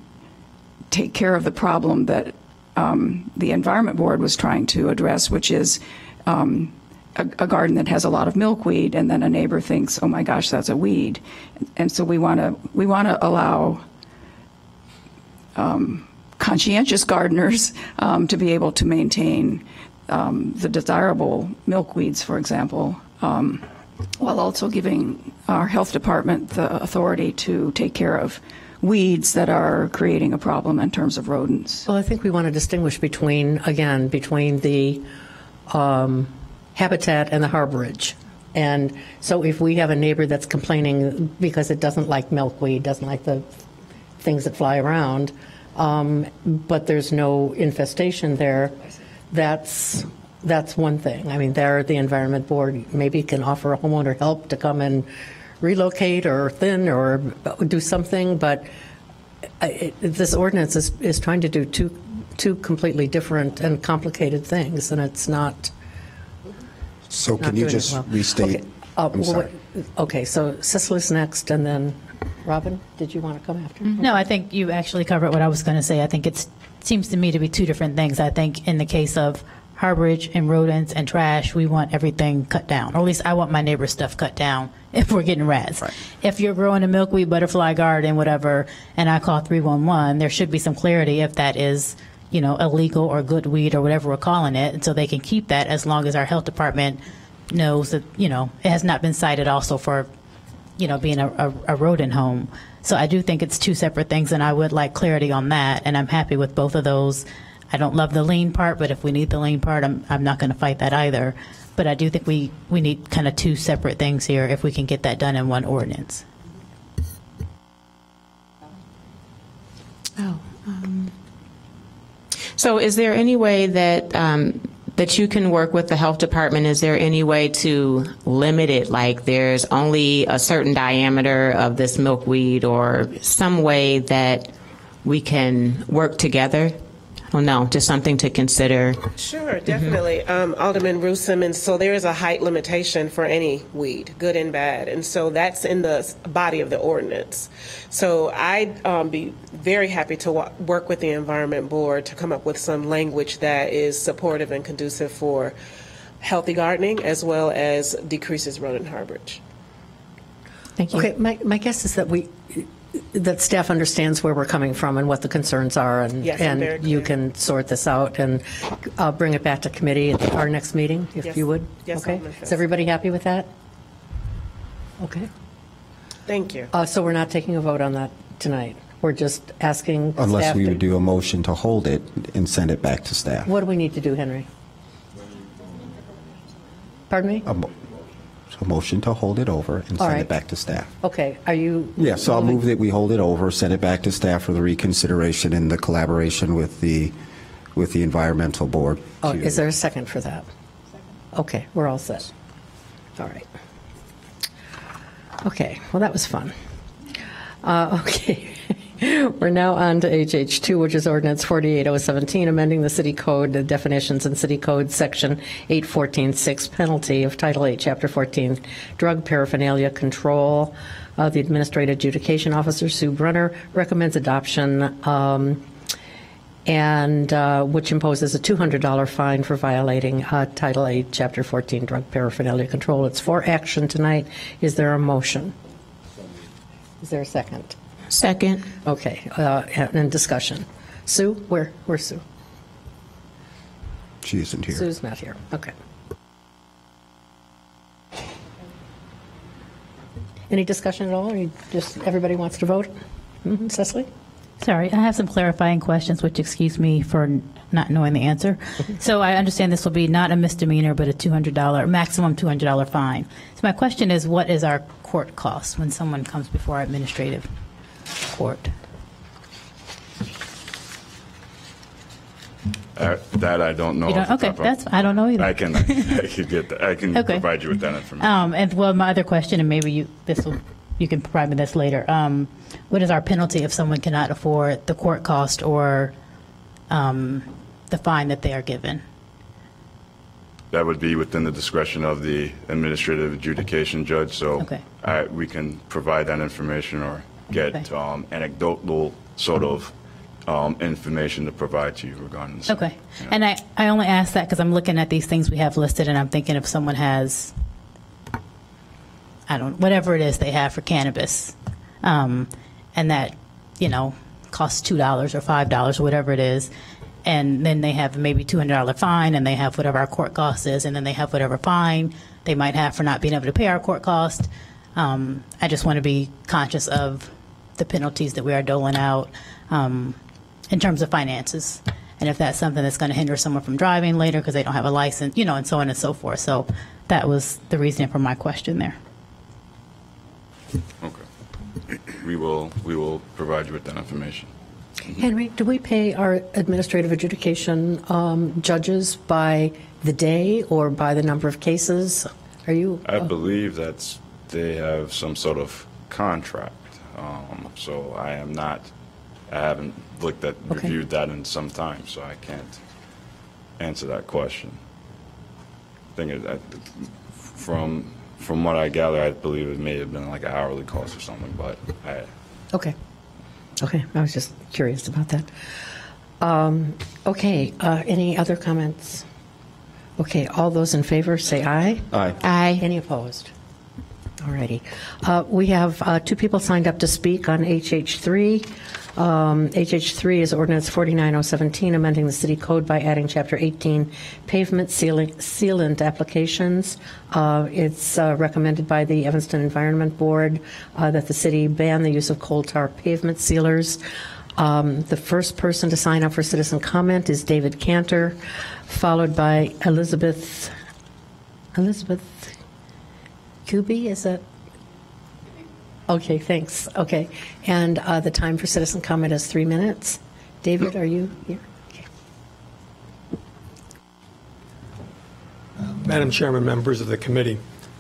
take care of the problem that the Environment Board was trying to address, which is a garden that has a lot of milkweed, and then a neighbor thinks, "Oh my gosh, that's a weed," and so we want to allow conscientious gardeners to be able to maintain the desirable milkweeds, for example, while also giving our health department the authority to take care of weeds that are creating a problem in terms of rodents. Well, I think we want to distinguish between the habitat and the harborage. And so if we have a neighbor that's complaining because it doesn't like milkweed, doesn't like the things that fly around, but there's no infestation there, that's one thing. I mean, there, the Environment Board maybe can offer a homeowner help to come and relocate or thin or do something, but this ordinance is trying to do two completely different and complicated things, and it's not. So can you just restate? Okay. I'm sorry. Okay, so Cicely's next, and then Robin, did you want to come after? No, I think you actually covered what I was going to say. I think it seems to me to be two different things. I think in the case of harborage and rodents and trash, we want everything cut down, or at least I want my neighbor's stuff cut down if we're getting rats. Right. If you're growing a milkweed, butterfly garden, whatever, and I call 311, there should be some clarity if that is, illegal or good weed or whatever we're calling it, and so they can keep that as long as our health department knows that, it has not been cited also for, being a rodent home. So I do think it's two separate things, and I would like clarity on that, and I'm happy with both of those. I don't love the lien part, but if we need the lien part, I'm not going to fight that either. But I do think we need kind of two separate things here if we can get that done in one ordinance. So is there any way that that you can work with the health department? Is there any way to limit it? Like there's only a certain diameter of this milkweed, or some way that we can work together? Oh, no, just something to consider. Sure, definitely. Alderman Ruth Simmons, so there is a height limitation for any weed, good and bad, and so that's in the body of the ordinance. So I'd be very happy to work with the Environment Board to come up with some language that is supportive and conducive for healthy gardening as well as decreases rodent harborage. Thank you. Okay, my guess is that staff understands where we're coming from and what the concerns are, and, Yes, I'm very and you clear. can sort this out and bring it back to committee at our next meeting, if Yes. you would. Yes, Okay. Alderman Fisk. Is everybody happy with that? Okay. Thank you. So we're not taking a vote on that tonight. We're just asking Unless staff we to- would do a motion to hold it and send it back to staff. What do we need to do, Henry? Pardon me? A motion to hold it over and All send right. it back to staff. Okay, are you? Yeah, so I'll move that we hold it over, send it back to staff for the reconsideration and the collaboration with the environmental board. Oh, to- is there a second for that? Okay, we're all set. All right. Okay, well, that was fun. Okay. We're now on to HH2, which is Ordinance 48017, amending the City Code, the definitions in City Code Section 814.6, penalty of Title 8, Chapter 14, drug paraphernalia control. The Administrative Adjudication Officer, Sue Brunner, recommends adoption, and which imposes a $200 fine for violating Title 8, Chapter 14, drug paraphernalia control. It's for action tonight. Is there a motion? Is there a second? Second. Okay, and discussion. Sue, where's Sue? She isn't here. Sue's not here. Okay. Any discussion at all, or just everybody wants to vote? Cecily? Sorry, I have some clarifying questions, which excuse me for not knowing the answer. So I understand this will be not a misdemeanor, but a $200, maximum $200 fine. So my question is, what is our court cost when someone comes before our administrative court? That I don't know. You don't, off the okay, top of- I don't know either. I can get that. I can Okay. provide you with that information. And well, my other question, and maybe you can provide me this later. What is our penalty if someone cannot afford the court cost or the fine that they are given? That would be within the discretion of the administrative adjudication judge. So Okay. we can provide that information or get Okay. anecdotal sort of information to provide to you regarding this. Okay. Yeah. And I only ask that because I'm looking at these things we have listed, and I'm thinking if someone has, whatever it is they have for cannabis, and that, costs $2 or $5 or whatever it is, and then they have maybe $200 fine, and they have whatever our court cost is, and then they have whatever fine they might have for not being able to pay our court cost. I just want to be conscious of the penalties that we are doling out in terms of finances. And if that's something that's going to hinder someone from driving later because they don't have a license, you know, and so on and so forth. So that was the reason for my question there. Okay. We will provide you with that information. Henry, do we pay our administrative adjudication judges by the day or by the number of cases? Are you? I believe they have some sort of contract. So I haven't reviewed that in some time, so I can't answer that question. From what I gather, I believe it may have been like an hourly cost or something, but Okay. Okay, I was just curious about that. Okay, any other comments? Okay, all those in favor say aye. Aye. Aye. Any opposed? All righty. We have 2 people signed up to speak on HH3. HH3 is Ordinance 49017, amending the city code by adding Chapter 18 pavement sealant applications. It's recommended by the Evanston Environment Board that the city ban the use of coal tar pavement sealers. The first person to sign up for citizen comment is David Cantor, followed by Elizabeth Kuby, is that? Okay, thanks. Okay. And the time for citizen comment is 3 minutes. David, are you here? Okay. Madam Chairman, members of the committee,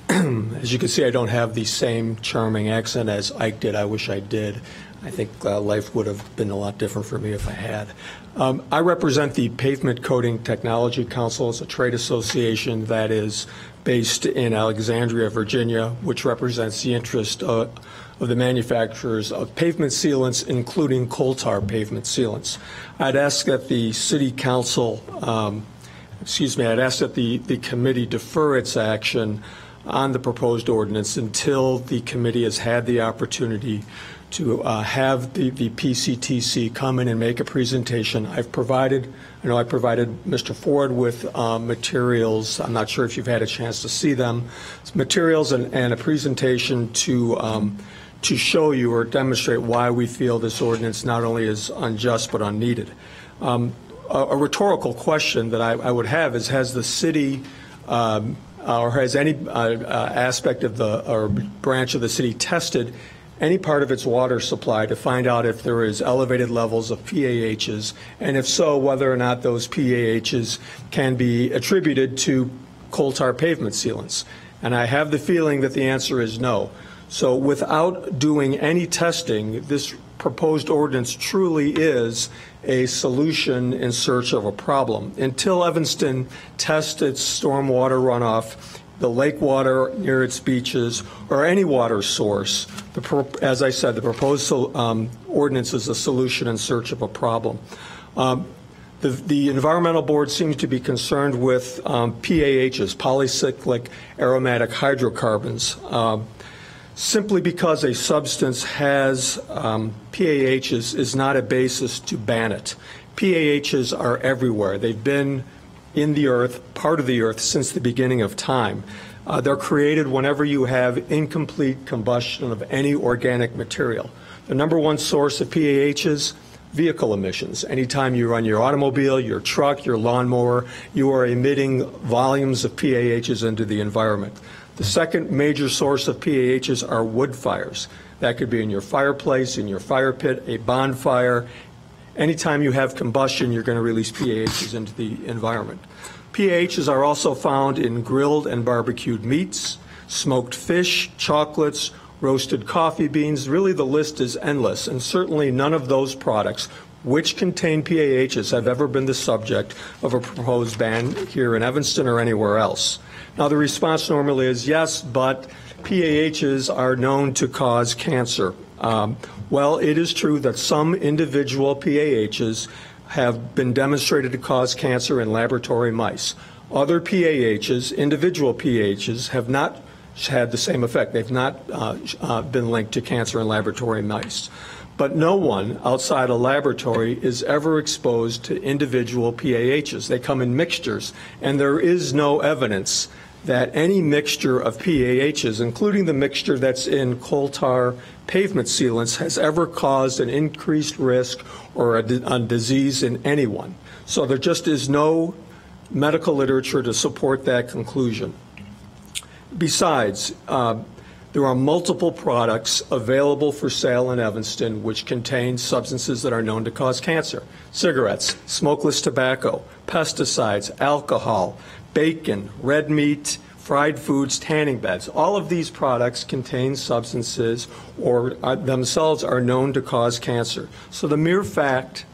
as you can see, I don't have the same charming accent as Ike did. I wish I did. I think life would have been a lot different for me if I had. I represent the Pavement Coating Technology Council. It's a trade association that is based in Alexandria, Virginia, which represents the interest of the manufacturers of pavement sealants, including coal tar pavement sealants. I'd ask that the City Council, I'd ask that the committee defer its action on the proposed ordinance until the committee has had the opportunity to have the PCTC come in and make a presentation. I provided Mr. Ford with materials. I'm not sure if you've had a chance to see them. It's materials and a presentation to show you or demonstrate why we feel this ordinance not only is unjust but unneeded. A rhetorical question that I would have is: has the city or has any aspect of or branch of the city tested any part of its water supply to find out if there is elevated levels of PAHs, and if so, whether or not those PAHs can be attributed to coal tar pavement sealants? And I have the feeling that the answer is no. So without doing any testing, this proposed ordinance truly is a solution in search of a problem. Until Evanston tests its stormwater runoff, the lake water near its beaches, or any water source, as I said, the proposed ordinance is a solution in search of a problem. The Environmental Board seems to be concerned with PAHs, polycyclic aromatic hydrocarbons. Simply because a substance has PAHs is not a basis to ban it. PAHs are everywhere. They've been in the earth, part of the earth, since the beginning of time. They're created whenever you have incomplete combustion of any organic material. The number one source of PAHs, vehicle emissions. Anytime you run your automobile, your truck, your lawnmower, you are emitting volumes of PAHs into the environment. The second major source of PAHs are wood fires. That could be in your fireplace, in your fire pit, a bonfire. Anytime you have combustion, you're going to release PAHs into the environment. PAHs are also found in grilled and barbecued meats, smoked fish, chocolates, roasted coffee beans. Really, the list is endless, and certainly none of those products which contain PAHs have ever been the subject of a proposed ban here in Evanston or anywhere else. Now, the response normally is yes, but PAHs are known to cause cancer. Well, it is true that some individual PAHs have been demonstrated to cause cancer in laboratory mice. Other PAHs, individual PAHs, have not had the same effect. They've not been linked to cancer in laboratory mice. But no one outside a laboratory is ever exposed to individual PAHs. They come in mixtures, and there is no evidence that any mixture of PAHs, including the mixture that's in coal tar pavement sealants, has ever caused an increased risk or a disease in anyone. So there just is no medical literature to support that conclusion. Besides, there are multiple products available for sale in Evanston which contain substances that are known to cause cancer. Cigarettes, smokeless tobacco, pesticides, alcohol, bacon, red meat, fried foods, tanning beds. All of these products contain substances or themselves are known to cause cancer. So the mere fact...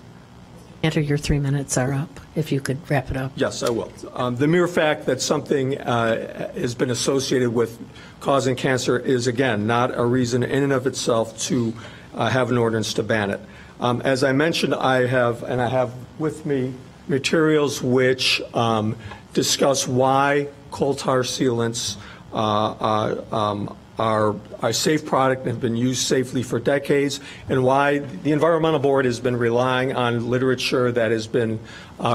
Enter, your 3 minutes are up. If you could wrap it up. Yes, I will. The mere fact that something has been associated with causing cancer is, again, not a reason in and of itself to have an ordinance to ban it. As I mentioned, I have with me materials which discuss why coal tar sealants are a safe product and have been used safely for decades, and why the Environmental Board has been relying on literature that has been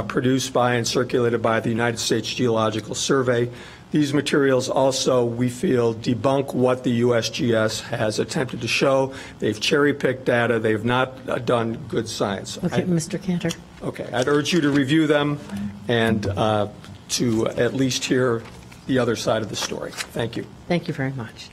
produced by and circulated by the United States Geological Survey. These materials also, we feel, debunk what the USGS has attempted to show. They've cherry-picked data. They've not done good science. Okay, Mr. Cantor. Okay, I'd urge you to review them and to at least hear the other side of the story. Thank you. Thank you very much.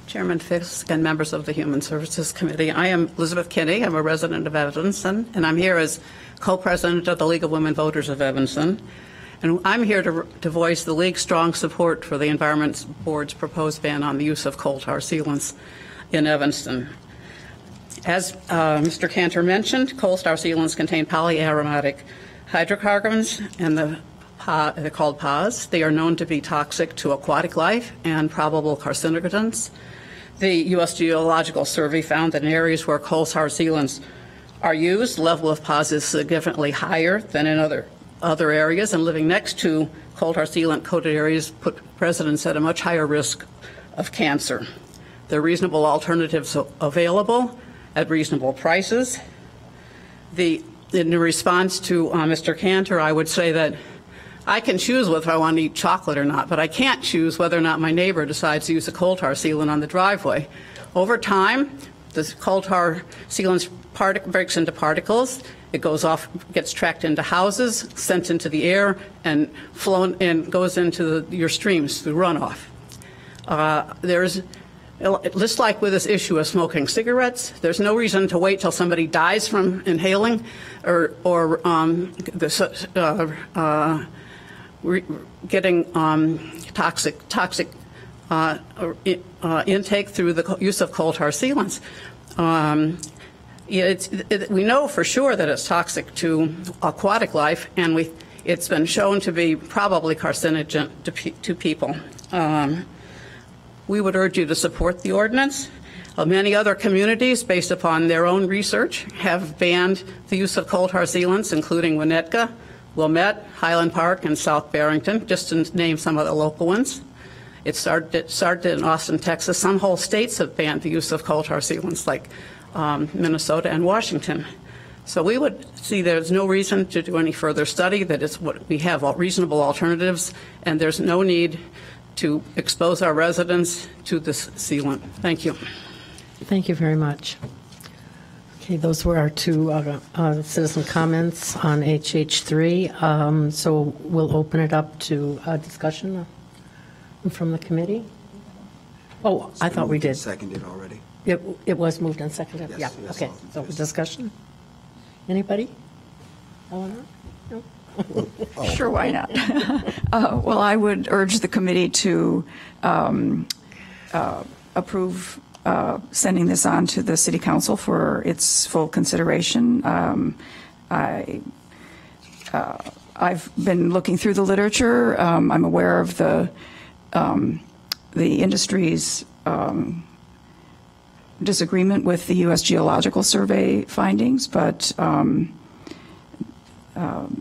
Chairman Fisk and members of the Human Services Committee. I am Elizabeth Kinney. I'm a resident of Evanston, and I'm here as co-president of the League of Women Voters of Evanston. And I'm here to voice the League's strong support for the Environment Board's proposed ban on the use of coal tar sealants in Evanston. As Mr. Cantor mentioned, coal tar sealants contain polyaromatic hydrocarbons, and they're called PAHs. They are known to be toxic to aquatic life and probable carcinogens. The U.S. Geological Survey found that in areas where coal tar sealants are used, the level of PAHs is significantly higher than in other areas, and living next to coal tar sealant coated areas put residents at a much higher risk of cancer. There are reasonable alternatives available at reasonable prices. In response to Mr. Cantor, I would say that I can choose whether I want to eat chocolate or not, but I can't choose whether or not my neighbor decides to use a coal tar sealant on the driveway. Over time, the coal tar sealant breaks into particles. It goes off, gets tracked into houses, sent into the air, and flown and goes into your streams through runoff. Just like with this issue of smoking cigarettes, there's no reason to wait till somebody dies from inhaling or getting toxic intake through the use of coal tar sealants. We know for sure that it's toxic to aquatic life, and it's been shown to be probably carcinogen to people. We would urge you to support the ordinance. Many other communities, based upon their own research, have banned the use of coal tar sealants, including Winnetka, Wilmette, Highland Park, and South Barrington, just to name some of the local ones. It started in Austin, Texas. Some whole states have banned the use of coal tar sealants, like Minnesota and Washington. So we would see there's no reason to do any further study, that it's what we have reasonable alternatives, and there's no need to expose our residents to this sealant. Thank you. Thank you very much. Okay, those were our two citizen comments on HH3. So we'll open it up to discussion from the committee. Oh, I thought we did. Seconded already. It was moved and seconded? Yes, Yeah, yes, okay. So discussion? Anybody? Eleanor? No? Sure, why not? Well, I would urge the committee to approve sending this on to the City Council for its full consideration. I've been looking through the literature. I'm aware of the industry's disagreement with the U.S. Geological Survey findings, but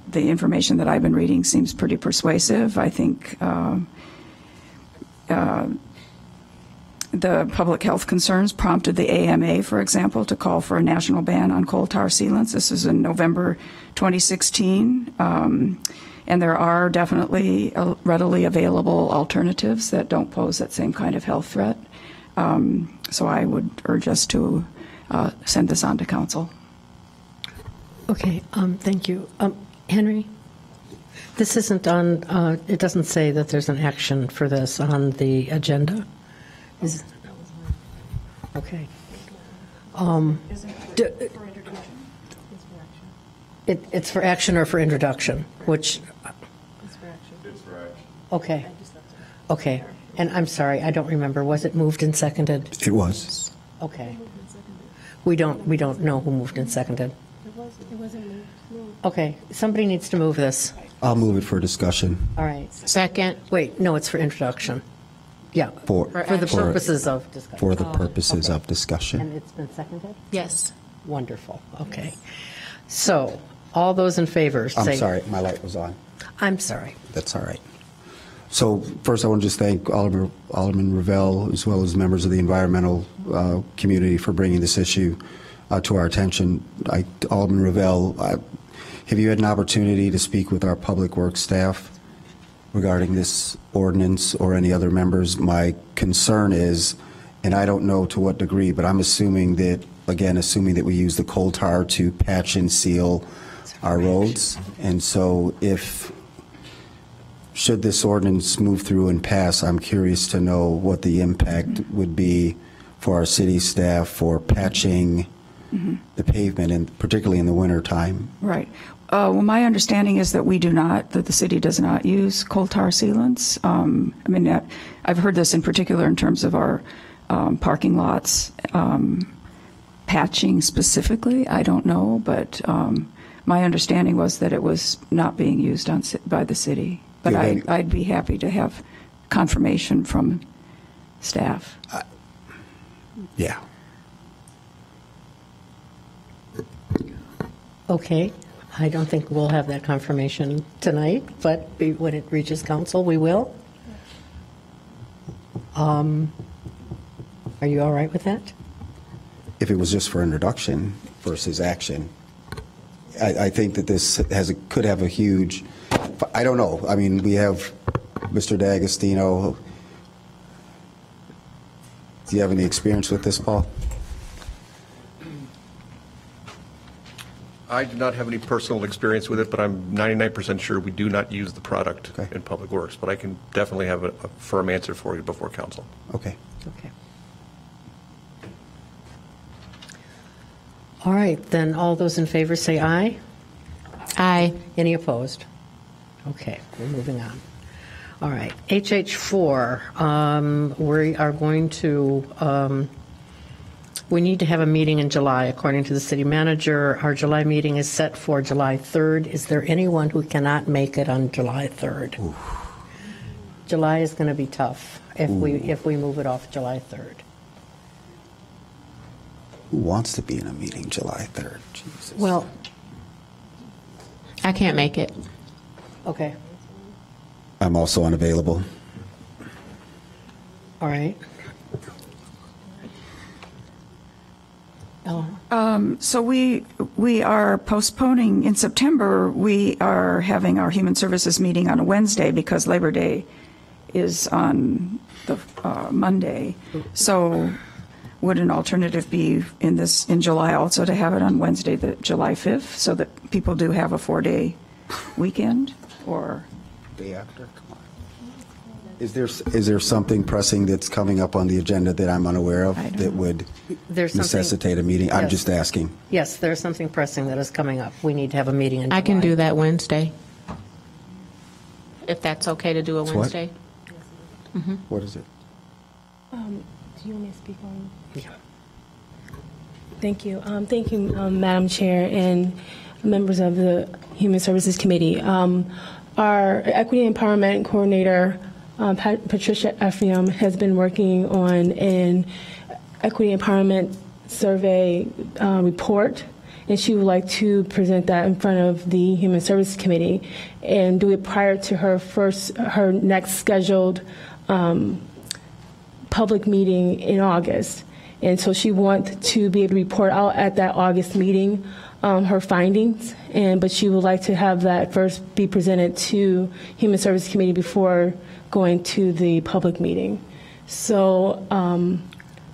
the information that I've been reading seems pretty persuasive. I think The public health concerns prompted the AMA, for example, to call for a national ban on coal tar sealants. This was in November 2016. And there are definitely readily available alternatives that don't pose that same kind of health threat. So I would urge us to send this on to council. Okay, thank you. Henry, this isn't on, it doesn't say that there's an action for this on the agenda? Okay. It's for action or for introduction? Which? It's for action. It's for action. Okay. Okay. And I'm sorry, I don't remember. Was it moved and seconded? It was. Okay. We don't know who moved and seconded. It wasn't moved. Okay. Somebody needs to move this. I'll move it for discussion. All right. Second. Wait, no, it's for introduction. Yeah. For the purposes of discussion. For the purposes okay. of discussion. And it's been seconded? Yes. Wonderful. Okay. So, all those in favor say... I'm sorry, my light was on. I'm sorry. That's all right. So first I want to just thank Alderman Revelle as well as members of the environmental community for bringing this issue to our attention. Alderman Revelle, have you had an opportunity to speak with our public works staff regarding this ordinance or any other members? My concern is, and I don't know to what degree, but I'm assuming that, again, assuming that we use the coal tar to patch and seal our roads. And so should this ordinance move through and pass, I'm curious to know what the impact would be for our city staff for patching the pavement, and particularly in the winter time. Right. Well, my understanding is that that the city does not use coal tar sealants. I mean, I've heard this in particular in terms of our parking lots patching specifically. I don't know, but my understanding was that it was not being used by the city. But I'd be happy to have confirmation from staff. Yeah. Okay. I don't think we'll have that confirmation tonight, but when it reaches council, we will. Are you all right with that? If it was just for introduction versus action, I think that this could have a huge, I don't know. I mean, we have Mr. D'Agostino. Do you have any experience with this, Paul? I do not have any personal experience with it, but I'm 99% sure we do not use the product in Public Works. But I can definitely have a firm answer for you before council. Okay. Okay. All right, then all those in favor say aye. Aye. Any opposed? Okay, we're moving on. All right, HH4, we are going to, we need to have a meeting in July, according to the city manager. Our July meeting is set for July 3rd. Is there anyone who cannot make it on July 3rd? Ooh. July is going to be tough if we move it off July 3rd. Who wants to be in a meeting July 3rd? Jesus. Well, I can't make it. Okay. I'm also unavailable. All right. So we are postponing in September. We are having our Human Services meeting on a Wednesday because Labor Day is on the Monday. So would an alternative be in July also to have it on Wednesday, the July 5th, so that people do have a 4-day weekend? Or day after? Come on. Is there something pressing that's coming up on the agenda that I'm unaware of that would necessitate a meeting? Yes. I'm just asking. Yes, there's something pressing that is coming up. We need to have a meeting in July. I can do that Wednesday. If that's okay to do a Wednesday. What? Mm-hmm. What is it? Do you want me to speak on? Yeah. Thank you. Thank you, Madam Chair and members of the Human Services Committee. Our Equity Empowerment Coordinator, Patricia Ephraim, has been working on an Equity Empowerment Survey report, and she would like to present that in front of the Human Services Committee and do it prior to her next scheduled public meeting in August. And so she wants to be able to report out at that August meeting her findings, but she would like to have that first be presented to Human Services Committee before going to the public meeting. So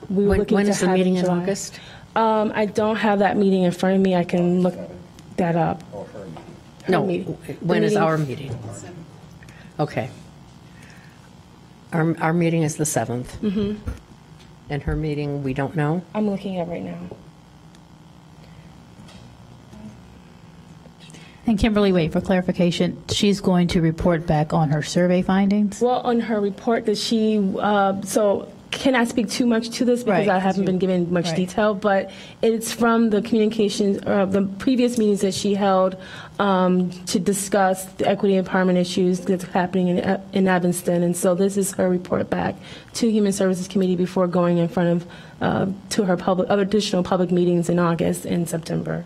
we were looking when to is the have meeting in July. August? I don't have that meeting in front of me. I can look that up. No, meeting. when The is meeting- our meeting? Okay. Our meeting is the 7th. Mm-hmm. And her meeting, we don't know? I'm looking at right now. And Kimberly, wait, for clarification, she's going to report back on her survey findings? Well, on her report that she, so cannot speak too much to this because Right. I haven't been given much Right. detail, but it's from the communications, the previous meetings that she held to discuss the equity empowerment issues that's happening in Evanston. And so this is her report back to Human Services Committee before going in front of, to her other additional public meetings in August and September.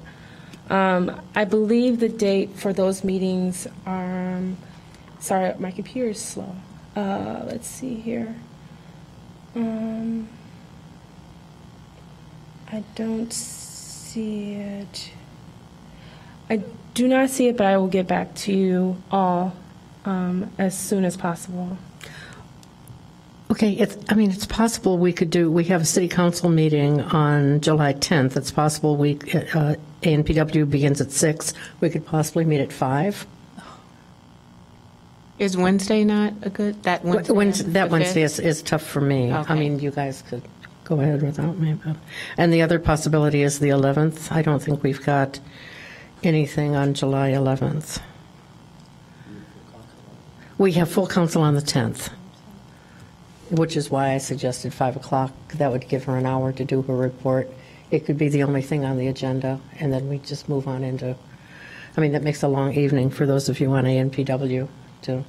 I believe the date for those meetings are, sorry, my computer is slow. Let's see here. I don't see it. I do not see it, but I will get back to you all as soon as possible. Okay, it's possible we have a city council meeting on July 10th. It's possible ANPW begins at 6. We could possibly meet at 5. Is Wednesday not a good, that Wednesday? That the Wednesday 5th? is tough for me. I Okay. mean, you guys could go ahead without me. And the other possibility is the 11th. I don't think we've got anything on July 11th. We have full council on the 10th, which is why I suggested 5 o'clock. That would give her an hour to do her report. It could be the only thing on the agenda, and then we just move on into, that makes a long evening for those of you on ANPW too.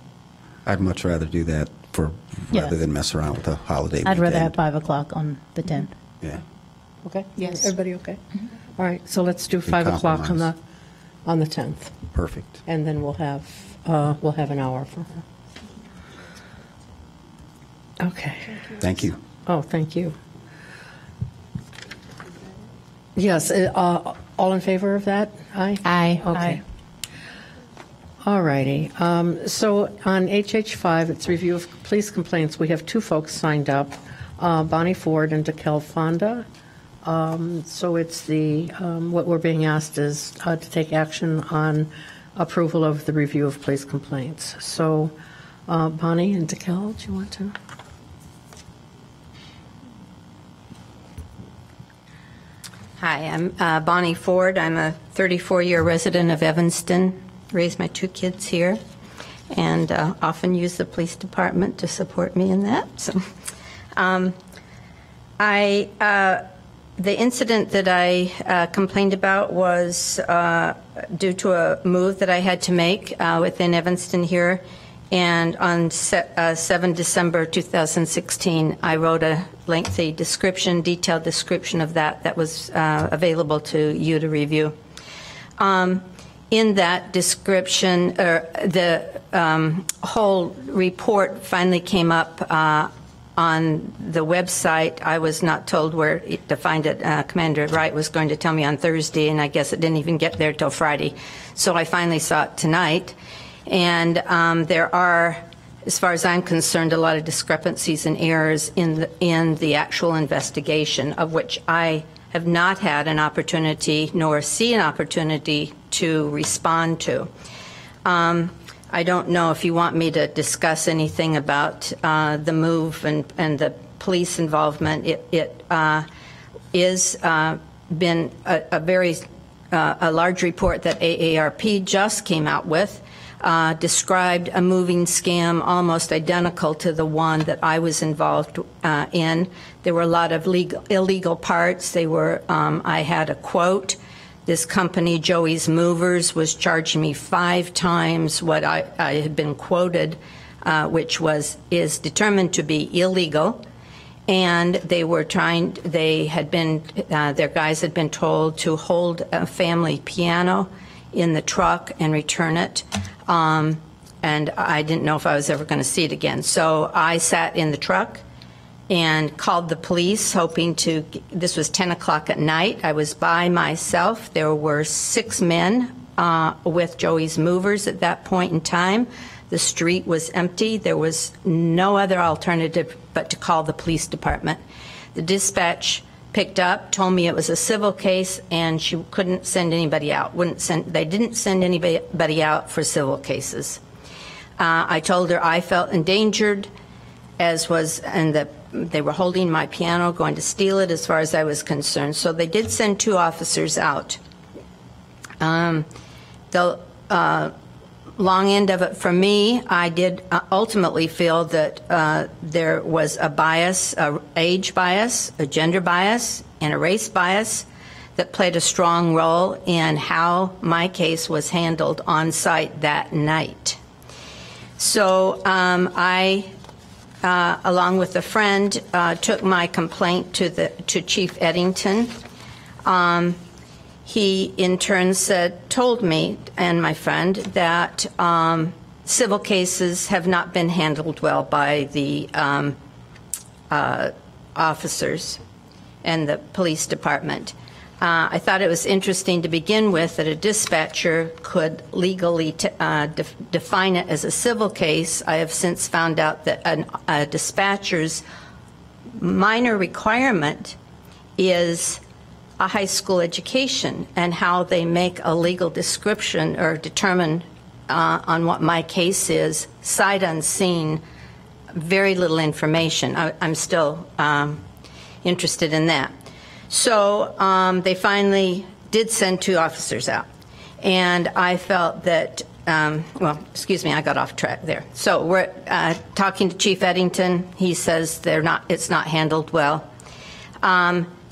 I'd much rather do that rather Yes. than mess around with the holiday I'd rather have weekend. 5 o'clock on the 10th. Yeah. Okay? Yes. Everybody okay? All right, so let's do 5 o'clock on the 10th, Perfect. and then we'll have an hour for her. Okay. Thank you. Oh, thank you. Yes, all in favor of that? Aye? Aye. Okay. Aye. All righty. So on HH5, it's review of police complaints. We have 2 folks signed up, Bonnie Ford and DeKel Fonda. So it's what we're being asked is to take action on approval of the review of police complaints. So Bonnie and DeKel, do you want to? Hi, I'm Bonnie Ford. I'm a 34-year resident of Evanston. Raised my 2 kids here, and often use the police department to support me in that. So, the incident that I complained about was due to a move that I had to make within Evanston here. And on 7 December 2016, I wrote a lengthy detailed description of that was available to you to review. In that description, the whole report finally came up on the website. I was not told where to find it. Commander Wright was going to tell me on Thursday, and I guess it didn't even get there till Friday. So I finally saw it tonight. And there are, as far as I'm concerned, a lot of discrepancies and errors in the actual investigation, of which I have not had an opportunity nor see an opportunity to respond to. I don't know if you want me to discuss anything about the move and the police involvement. It is been a very large report that AARP just came out with. Described a moving scam almost identical to the one that I was involved in. There were a lot of illegal parts. I had a quote. This company, Joey's Movers, was charging me 5 times what I had been quoted, which is determined to be illegal. And their guys had been told to hold a family piano in the truck and return it. And I didn't know if I was ever going to see it again. So I sat in the truck and called the police, hoping to, this was 10 o'clock at night. I was by myself. There were 6 men with Joey's Movers at that point in time. The street was empty. There was no other alternative but to call the police department. The dispatch picked up, told me it was a civil case, and she couldn't send anybody out. They didn't send anybody out for civil cases. I told her I felt endangered, and that they were holding my piano, going to steal it as far as I was concerned. So they did send 2 officers out. The long end of it for me, I did ultimately feel that there was a bias, a age bias, a gender bias, and a race bias that played a strong role in how my case was handled on site that night. So I, along with a friend, took my complaint to Chief Eddington. He, in turn, told me and my friend that civil cases have not been handled well by the officers and the police department. I thought it was interesting to begin with that a dispatcher could legally define it as a civil case. I have since found out that a dispatcher's minor requirement is a high school education, and how they make a legal description or determine on what my case is, sight unseen, very little information. I'm still interested in that. So they finally did send 2 officers out, and I felt that, well, excuse me, I got off track there. So we're talking to Chief Eddington. He says it's not handled well.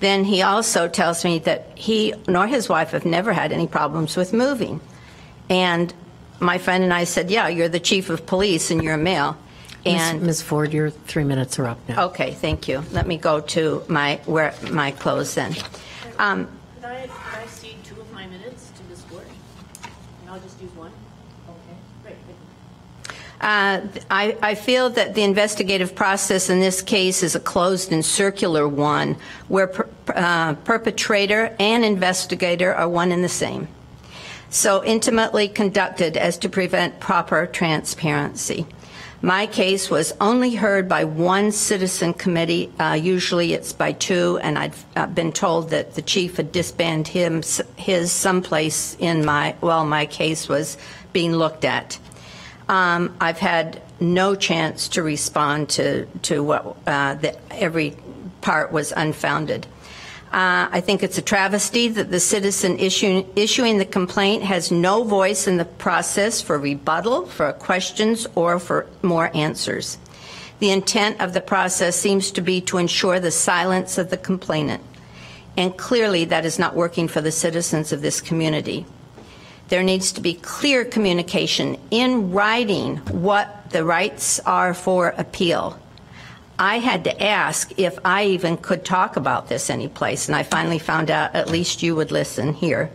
Then he also tells me that he nor his wife have never had any problems with moving. And my friend and I said, yeah, you're the chief of police and you're a male. And Ms. Ford, your 3 minutes are up now. Okay, thank you. Let me go to my close then. Could I cede 2 of my minutes to Ms. Ford? And I'll just use 1? Okay, great. I feel that the investigative process in this case is a closed and circular one where perpetrator and investigator are one and the same. So intimately conducted as to prevent proper transparency. My case was only heard by 1 citizen committee. Usually it's by 2, and I've been told that the chief had disbanded his someplace in while my case was being looked at. I've had no chance to respond to what every part was unfounded. I think it's a travesty that the citizen issuing the complaint has no voice in the process for rebuttal, for questions, or for more answers. The intent of the process seems to be to ensure the silence of the complainant, and clearly that is not working for the citizens of this community. There needs to be clear communication in writing what the rights are for appeal. I had to ask if I even could talk about this anyplace, and I finally found out at least you would listen here.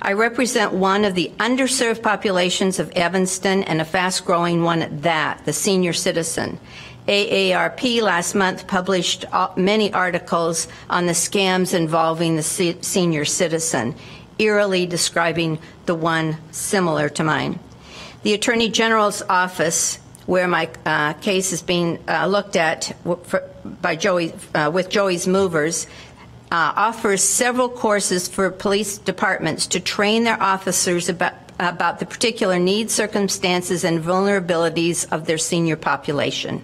I represent one of the underserved populations of Evanston, and a fast-growing one at that, the senior citizen. AARP last month published many articles on the scams involving the senior citizen, eerily describing the one similar to mine. The Attorney General's office, where my case is being looked at with Joey's Movers, offers several courses for police departments to train their officers about the particular needs, circumstances, and vulnerabilities of their senior population.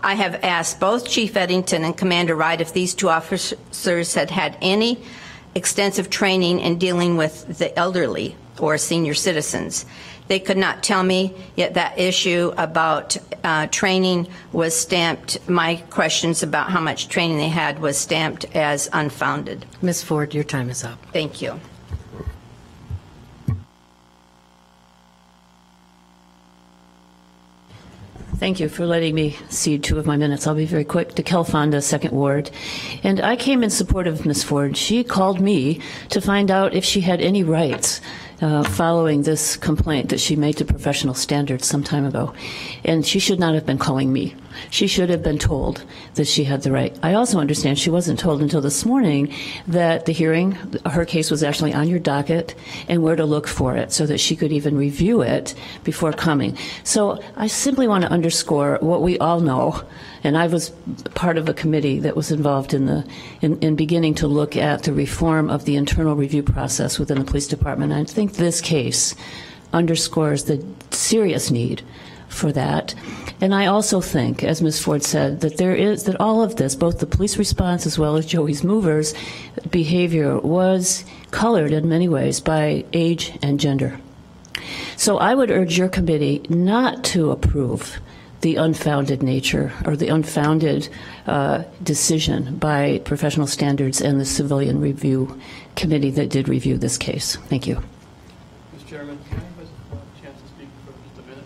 I have asked both Chief Eddington and Commander Wright if these 2 officers had had any extensive training in dealing with the elderly or senior citizens. They could not tell me, yet that issue about training was stamped, my questions about how much training they had was stamped as unfounded. Ms. Ford, your time is up. Thank you. Thank you for letting me cede 2 of my minutes. I'll be very quick. DeKalb Fonda, 2nd Ward. And I came in support of Ms. Ford. She called me to find out if she had any rights following this complaint that she made to Professional Standards some time ago. And she should not have been calling me. She should have been told that she had the right. I also understand she wasn't told until this morning that the hearing, her case was actually on your docket and where to look for it so that she could even review it before coming. So I simply want to underscore what we all know, and I was part of a committee that was involved in beginning to look at the reform of the internal review process within the police department. I think this case underscores the serious need for that. And I also think, as Ms. Ford said, that all of this, both the police response as well as Joey's movers' behavior, was colored in many ways by age and gender. So I would urge your committee not to approve the unfounded nature or the unfounded decision by Professional Standards and the Civilian Review Committee that did review this case. Thank you. Mr. Chairman, can I have a chance to speak for just a minute?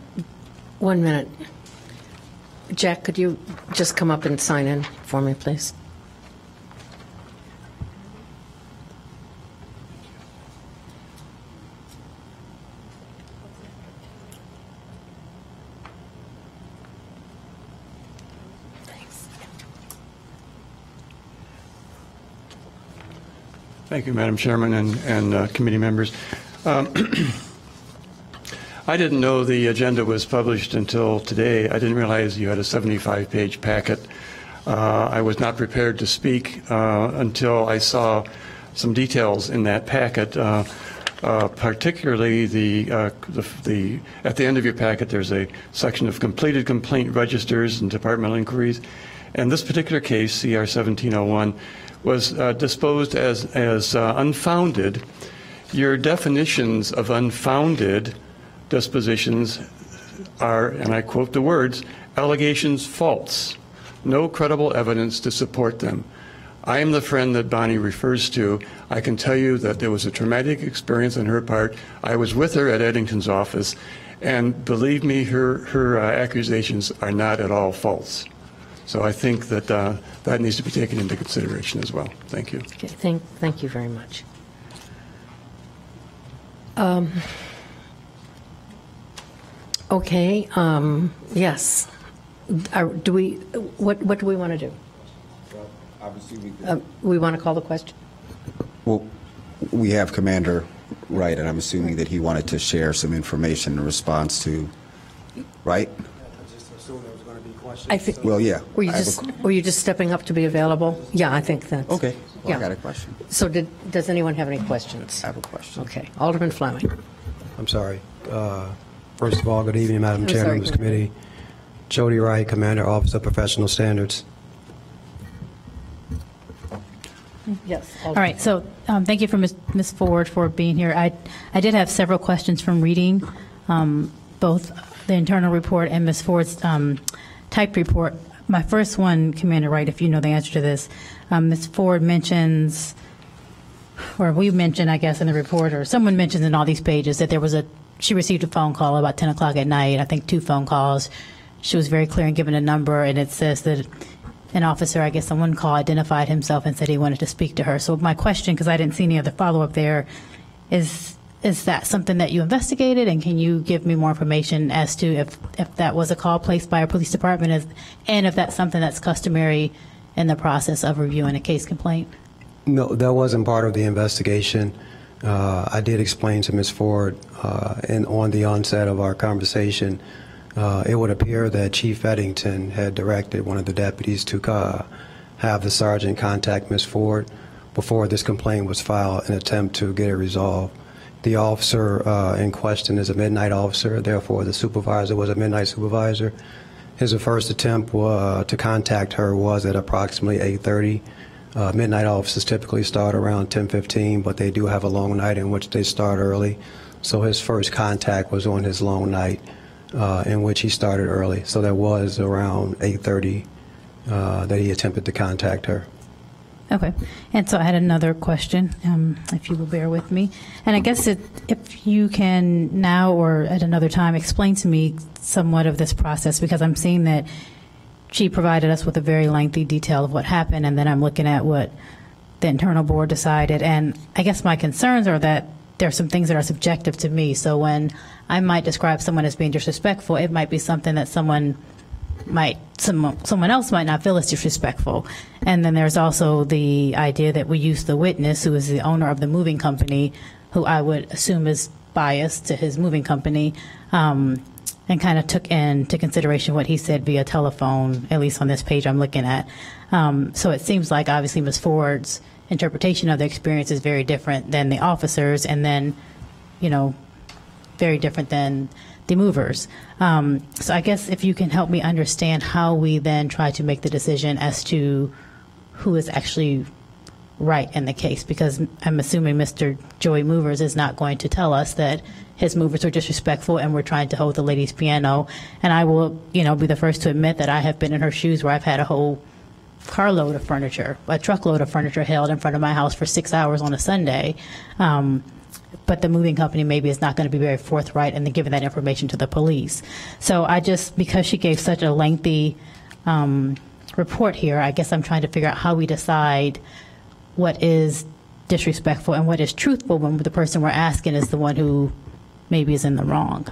1 minute. Jack, could you just come up and sign in for me, please? Thank you, Madam Chairman and committee members. I didn't know the agenda was published until today. I didn't realize you had a 75-page packet. I was not prepared to speak until I saw some details in that packet, particularly at the end of your packet there's a section of completed complaint registers and departmental inquiries. And this particular case, CR 1701, was disposed as unfounded. Your definitions of unfounded dispositions are, and I quote the words, allegations false, no credible evidence to support them. I am the friend that Bonnie refers to. I can tell you that there was a traumatic experience on her part. I was with her at Eddington's office, and believe me, her accusations are not at all false. So I think that that needs to be taken into consideration as well. Thank you. Okay, thank you very much. Okay, yes. What do we want to do? Well, obviously we want to call the question? Well, we have Commander Wright, and I'm assuming that he wanted to share some information in response to, right? I think. Well, yeah. Were you just stepping up to be available? Yeah, I think that's. Okay. Well, yeah. I got a question. So does anyone have any questions? I have a question. Okay. Alderman Fleming. I'm sorry. First of all, good evening, Madam Chair, members of the committee. Jody Wright, Commander, Office of Professional Standards. Yes. All right. So thank you for Ms. Ford for being here. I did have several questions from reading both the internal report and Ms. Ford's typed report. My first one, Commander Wright, if you know the answer to this, Ms. Ford mentions, or we mentioned, I guess, in the report, or someone mentions in all these pages that she received a phone call about 10 o'clock at night, I think 2 phone calls. She was very clear in giving a number, and it says that an officer, I guess on one call, identified himself and said he wanted to speak to her. So my question, because I didn't see any other follow-up there, is that something that you investigated, and can you give me more information as to if that was a call placed by a police department, and if that's something that's customary in the process of reviewing a case complaint? No, that wasn't part of the investigation. I did explain to Ms. Ford on the onset of our conversation, it would appear that Chief Eddington had directed one of the deputies to have the sergeant contact Ms. Ford before this complaint was filed in an attempt to get it resolved. The officer in question is a midnight officer, therefore the supervisor was a midnight supervisor. His first attempt to contact her was at approximately 8:30. Midnight officers typically start around 10:15, but they do have a long night in which they start early. So his first contact was on his long night in which he started early. So that was around 8:30 that he attempted to contact her. Okay. And so I had another question, if you will bear with me. And I guess if you can now or at another time explain to me somewhat of this process, because I'm seeing that she provided us with a very lengthy detail of what happened, and then I'm looking at what the internal board decided. And I guess my concerns are that there are some things that are subjective to me. So when I might describe someone as being disrespectful, it might be something that someone someone else might not feel it's disrespectful. And then there's also the idea that we use the witness, who is the owner of the moving company, who I would assume is biased to his moving company, and kind of took into consideration what he said via telephone, at least on this page I'm looking at. So it seems like obviously Ms. Ford's interpretation of the experience is very different than the officers, and then, very different than the movers. So I guess if you can help me understand how we then try to make the decision as to who is actually right in the case, because I'm assuming Mr. Joey Movers is not going to tell us that his movers are disrespectful and we're trying to hold the lady's piano. And I will, be the first to admit that I have been in her shoes where I've had a whole carload of furniture, a truckload of furniture held in front of my house for 6 hours on a Sunday. But the moving company maybe is not going to be very forthright in giving that information to the police. So because she gave such a lengthy report here, I guess I'm trying to figure out how we decide what is disrespectful and what is truthful when the person we're asking is the one who maybe is in the wrong.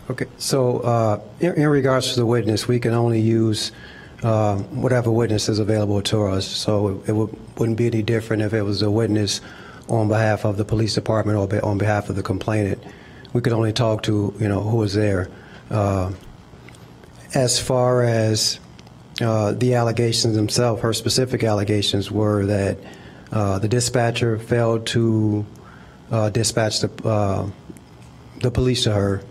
Okay, so in regards to the witness, we can only use whatever witness is available to us. So it wouldn't be any different if it was a witness on behalf of the police department or on behalf of the complainant. We could only talk to who was there. As far as the allegations themselves, her specific allegations were that the dispatcher failed to dispatch the police to her,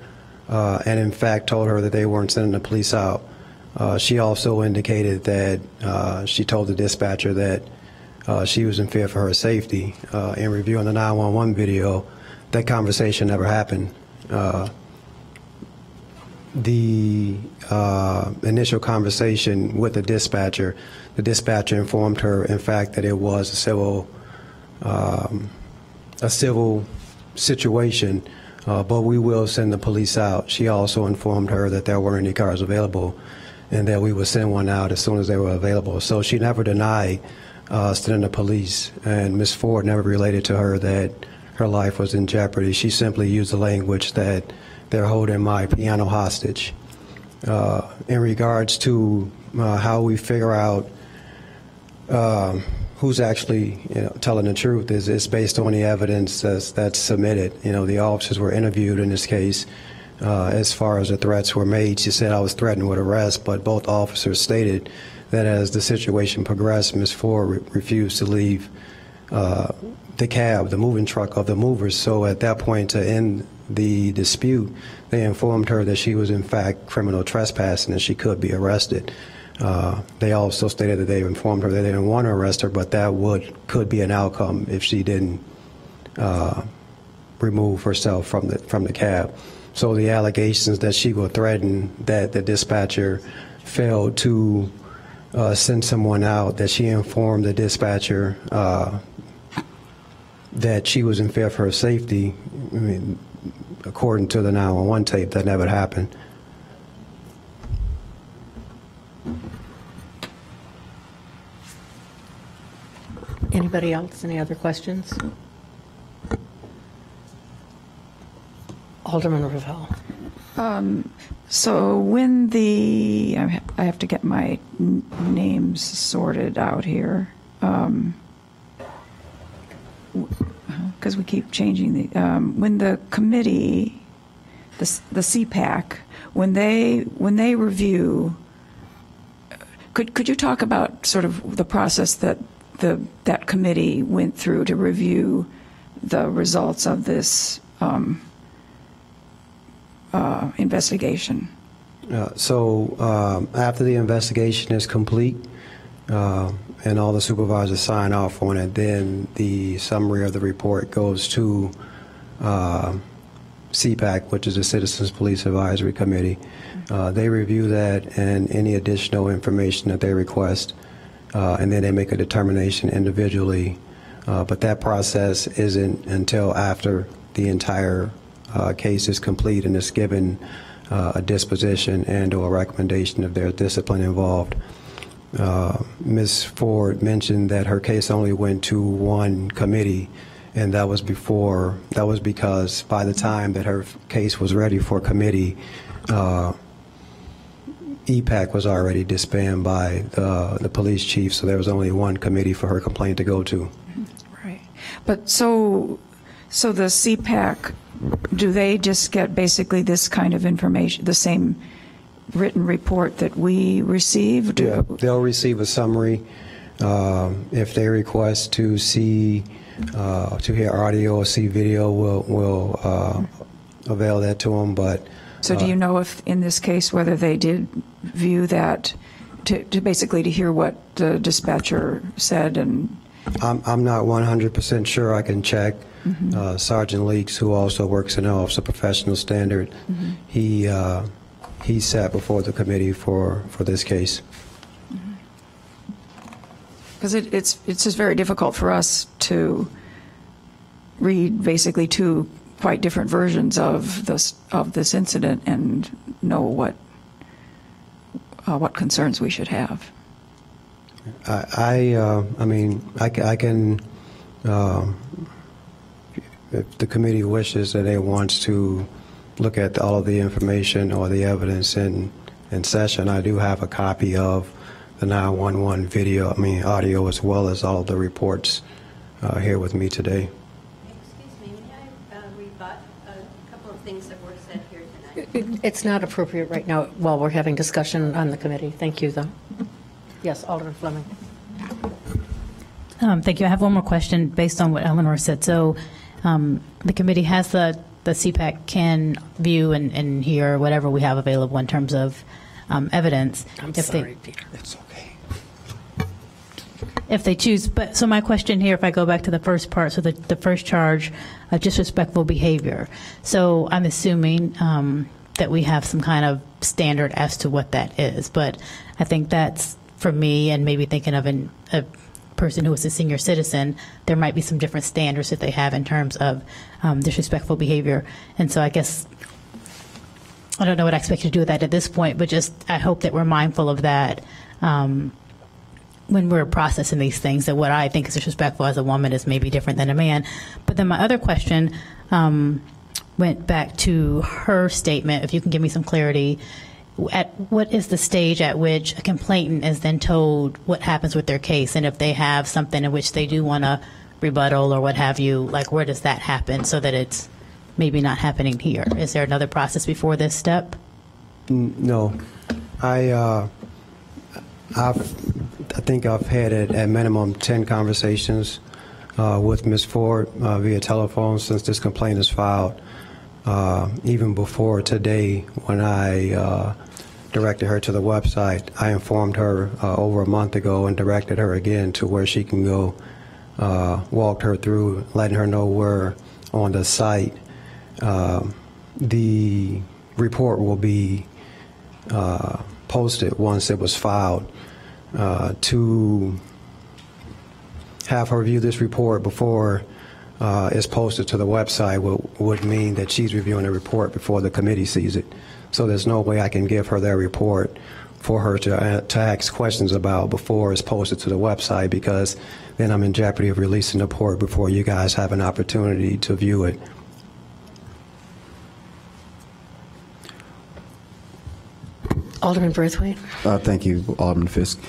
and in fact told her that they weren't sending the police out. She also indicated that she told the dispatcher that she was in fear for her safety. In reviewing the 911 video, that conversation never happened. The initial conversation with the dispatcher informed her, in fact, that it was a civil situation, but we will send the police out. She also informed her that there weren't any cars available and that we would send one out as soon as they were available. So she never denied sending the police, and Ms. Ford never related to her that her life was in jeopardy. She simply used the language that they're holding my piano hostage. In regards to how we figure out who's actually telling the truth is based on the evidence that's submitted. The officers were interviewed in this case. As far as the threats were made, she said I was threatened with arrest, but both officers stated that as the situation progressed, Ms. Ford refused to leave the cab, the moving truck of the movers. So at that point, to end the dispute, they informed her that she was in fact criminal trespassing and she could be arrested. They also stated that they informed her that they didn't want to arrest her, but that could be an outcome if she didn't remove herself from the cab. So the allegations that she was threatened, that the dispatcher failed to send someone out, that she informed the dispatcher that she was in fear for her safety, according to the 911 tape, that never happened. Anybody else? Any other questions? Alderman Ravel. So when I have to get my names sorted out here, because we keep changing when the committee, the CPAC, when they review, could you talk about sort of the process that that committee went through to review the results of this investigation? So after the investigation is complete and all the supervisors sign off on it, then the summary of the report goes to CPAC, which is the Citizens Police Advisory Committee. They review that and any additional information that they request, and then they make a determination individually. But that process isn't until after the entire case is complete and is given a disposition and or a recommendation if there's discipline involved. Ms. Ford mentioned that her case only went to one committee, and that was because by the time that her case was ready for committee, EPAC was already disbanded by the police chief, so there was only one committee for her complaint to go to. Right. But so the CPAC, do they just get basically this kind of information, the same written report that we received? Yeah, they'll receive a summary. If they request to see, to hear audio or see video, we'll avail that to them. But so do you know if, in this case, whether they did view that to basically to hear what the dispatcher said? And I'm not 100% sure. I can check. Sergeant Leaks, who also works in the Office of Professional Standard, he sat before the committee for this case. Because it's just very difficult for us to read basically two quite different versions of this incident and know what concerns we should have. I mean, I can, if the committee wishes that it wants to look at all of the information or the evidence in session, I do have a copy of the 911 audio, as well as all of the reports here with me today. Excuse me, may I rebut a couple of things that were said here tonight? It's not appropriate right now while we're having discussion on the committee. Thank you, though. Yes, Alderman Fleming. Thank you. I have one more question based on what Eleanor said. So the committee has the CPAC can view and hear whatever we have available in terms of evidence. I'm sorry, Peter. That's okay. If they choose. But so my question here, if I go back to the first part, so the first charge of disrespectful behavior. So I'm assuming that we have some kind of standard as to what that is. But I think that's, for me, and maybe thinking of a person who is a senior citizen, there might be some different standards that they have in terms of disrespectful behavior. And so I guess I don't know what I expect you to do with that at this point, but just I hope that we're mindful of that when we're processing these things, that what I think is disrespectful as a woman is maybe different than a man. But then my other question went back to her statement, if you can give me some clarity. At what is the stage at which a complainant is then told what happens with their case, and if they have something in which they do want to rebuttal or what have you, like where does that happen so that it's maybe not happening here? Is there another process before this step? No, I think I've had at minimum 10 conversations with Ms. Ford via telephone since this complaint is filed. Even before today, when I directed her to the website, I informed her over a month ago and directed her again to where she can go, walked her through, letting her know where on the site the report will be posted once it was filed. To have her view this report before it's posted to the website would mean that she's reviewing the report before the committee sees it. So there's no way I can give her that report for her to ask questions about before it's posted to the website, because then I'm in jeopardy of releasing the report before you guys have an opportunity to view it. Alderman Braithwaite. Thank you, Alderman Fisk.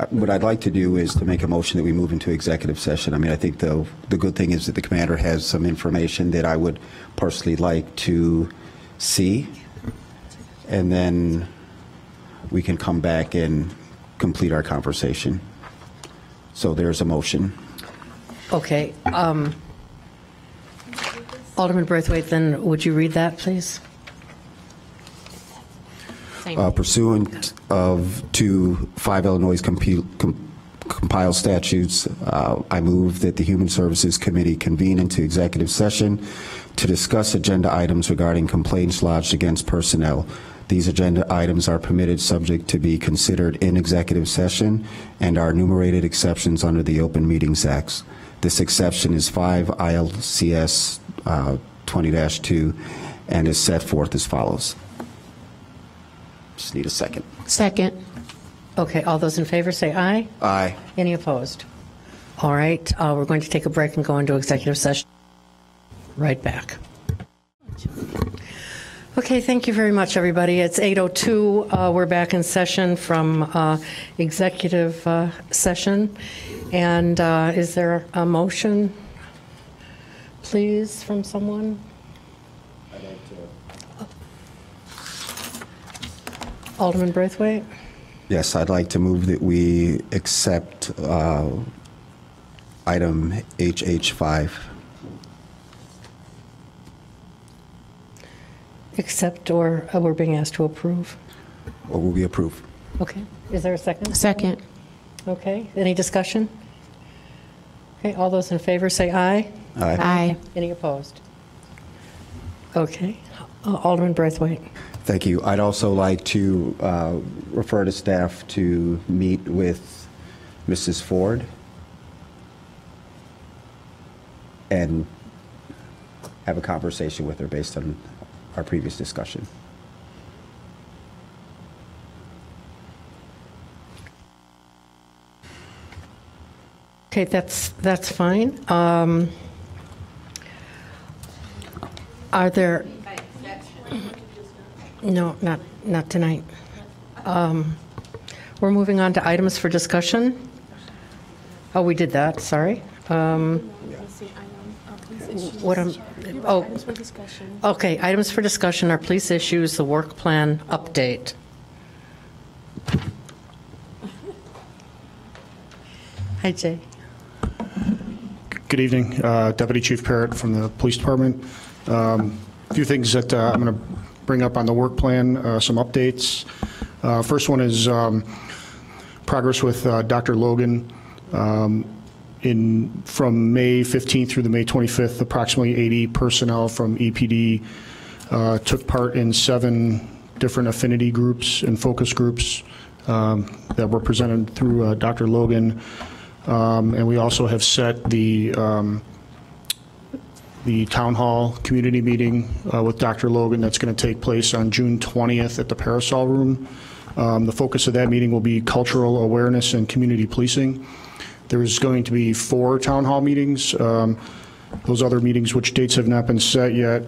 What I'd like to do is to make a motion that we move into executive session. I mean, I think the good thing is that the commander has some information that I would personally like to see, and then we can come back and complete our conversation. So there's a motion. Okay. Alderman Braithwaite, then would you read that, please? Pursuant to 5 Illinois compiled statutes, I move that the Human Services Committee convene into executive session to discuss agenda items regarding complaints lodged against personnel. These agenda items are permitted subject to be considered in executive session and are enumerated exceptions under the Open Meetings Act. This exception is 5 ILCS 20-2 and is set forth as follows. Just need a second. Second. Okay, all those in favor say aye. Aye. Any opposed? All right, we're going to take a break and go into executive session. Right back. Okay, thank you very much, everybody. It's 8:02. We're back in session from executive session. And is there a motion, please, from someone? Alderman Braithwaite? Yes, I'd like to move that we accept item HH5. Accept, or we're being asked to approve? Or will we approve? Okay. Is there a second? Second. Okay. Any discussion? Okay. All those in favor say aye. Aye. Aye. Any opposed? Okay. Alderman Braithwaite. Thank you. I'd also like to refer to staff to meet with Mrs. Ford and have a conversation with her based on our previous discussion. Okay, that's fine. Are there? No, not tonight. We're moving on to items for discussion. Oh, we did that. Sorry. What I'm? Oh, okay. Items for discussion are police issues, the work plan update. Hi, Jay. Good evening, Deputy Chief Parrott from the Police Department. A few things that I'm going to bring up on the work plan, some updates. First one is progress with Dr. Logan. From May 15th through the May 25th, approximately 80 personnel from EPD took part in 7 different affinity groups and focus groups that were presented through Dr. Logan. And we also have set the town hall community meeting with Dr. Logan that's going to take place on June 20th at the Parasol Room. The focus of that meeting will be cultural awareness and community policing. There's going to be 4 town hall meetings. Those other meetings, which dates have not been set yet,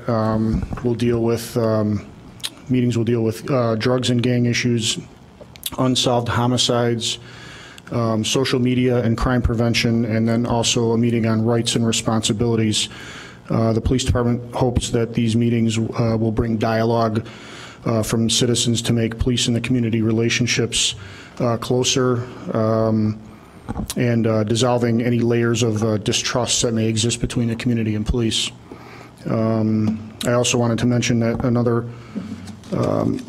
will deal with drugs and gang issues, unsolved homicides, social media and crime prevention, and then also a meeting on rights and responsibilities. The police department hopes that these meetings will bring dialogue from citizens to make police and the community relationships closer, and dissolving any layers of distrust that may exist between the community and police. I also wanted to mention that another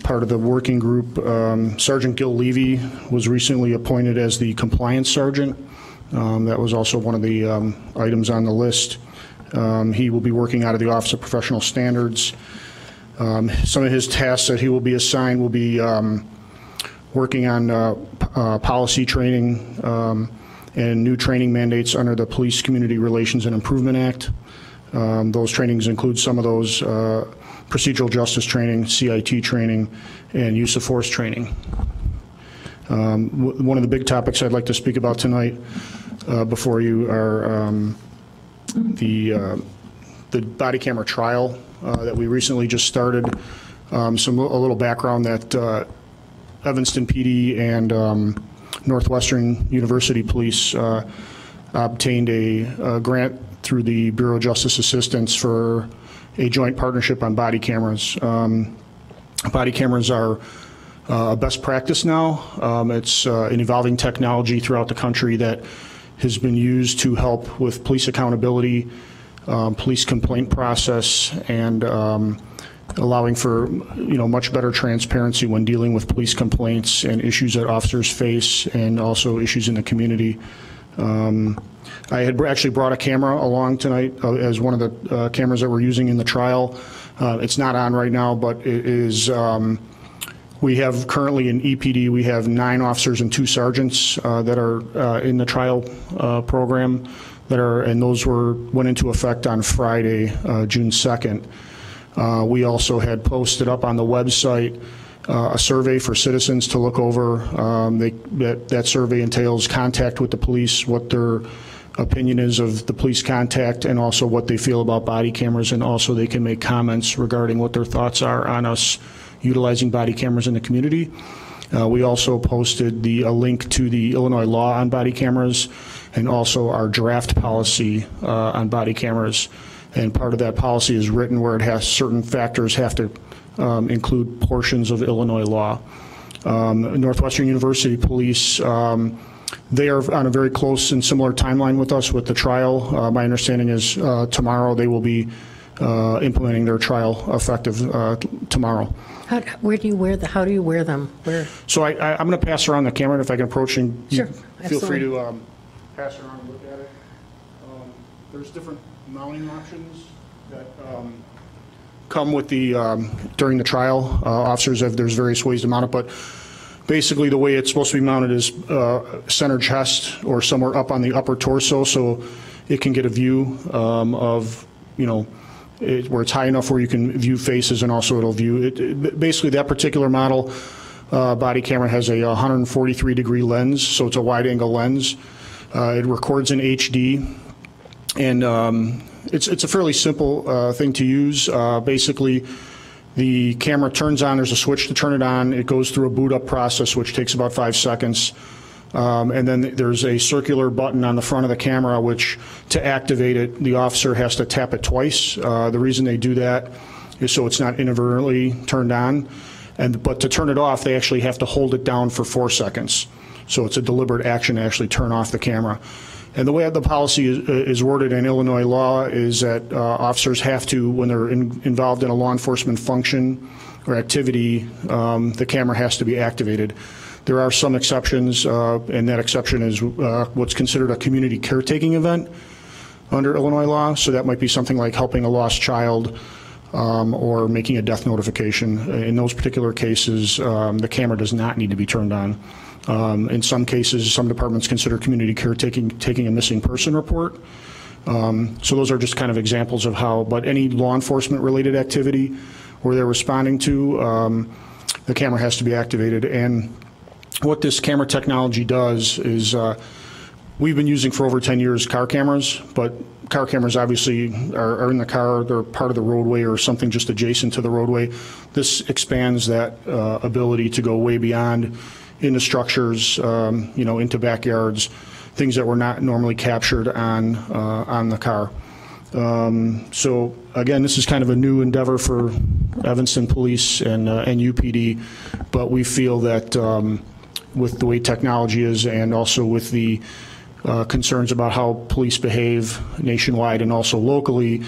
part of the working group, Sergeant Gil Levy was recently appointed as the compliance sergeant. That was also one of the items on the list. He will be working out of the Office of Professional Standards. Some of his tasks that he will be assigned will be working on policy training and new training mandates under the Police Community Relations and Improvement Act. Those trainings include some of those procedural justice training, CIT training, and use of force training. One of the big topics I'd like to speak about tonight before you are the body camera trial that we recently just started. A little background that Evanston PD and Northwestern University Police obtained a grant through the Bureau of Justice Assistance for a joint partnership on body cameras. Body cameras are a best practice now. It's an evolving technology throughout the country that has been used to help with police accountability, police complaint process, and allowing for much better transparency when dealing with police complaints and issues that officers face, and also issues in the community. I had actually brought a camera along tonight as one of the cameras that we're using in the trial. It's not on right now, but it is. We have currently in EPD, we have 9 officers and 2 sergeants that are in the trial program and those went into effect on Friday, June 2nd. We also had posted up on the website a survey for citizens to look over. That survey entails contact with the police, what their opinion is of the police contact and also what they feel about body cameras, and also they can make comments regarding what their thoughts are on us utilizing body cameras in the community. We also posted a link to the Illinois law on body cameras and also our draft policy on body cameras. And part of that policy is written where it has certain factors have to include portions of Illinois law. Northwestern University Police, they are on a very close and similar timeline with us with the trial. My understanding is tomorrow they will be implementing their trial effective tomorrow. How do you wear them? Where? So I'm going to pass around the camera, and if I can approach and Sure, feel free to pass it around and look at it. There's different mounting options that come with the during the trial. There's various ways to mount it, but basically the way it's supposed to be mounted is center chest or somewhere up on the upper torso, so it can get a view of, where it's high enough where you can view faces, and also it'll view it. Basically, that particular model body camera has a 143-degree lens, so it's a wide-angle lens. It records in HD, and it's a fairly simple thing to use. Basically, the camera turns on. There's a switch to turn it on. It goes through a boot-up process, which takes about 5 seconds. And then there's a circular button on the front of the camera, which to activate it, the officer has to tap it twice. The reason they do that is so it's not inadvertently turned on. But to turn it off, they actually have to hold it down for 4 seconds. So it's a deliberate action to actually turn off the camera. And the way the policy is worded in Illinois law is that officers have to, when they're involved in a law enforcement function or activity, the camera has to be activated. There are some exceptions, and that exception is what's considered a community caretaking event under Illinois law. So that might be something like helping a lost child or making a death notification. In those particular cases, the camera does not need to be turned on. In some cases, some departments consider community caretaking taking a missing person report. So those are just kind of examples of how, but any law enforcement related activity where they're responding to, the camera has to be activated. And what this camera technology does is we've been using for over 10 years car cameras, but car cameras obviously are in the car, they're part of the roadway or something just adjacent to the roadway. This expands that ability to go way beyond into structures, into backyards, things that were not normally captured on the car. So again, this is kind of a new endeavor for Evanston Police and UPD, but we feel that with the way technology is, and also with the concerns about how police behave nationwide and also locally,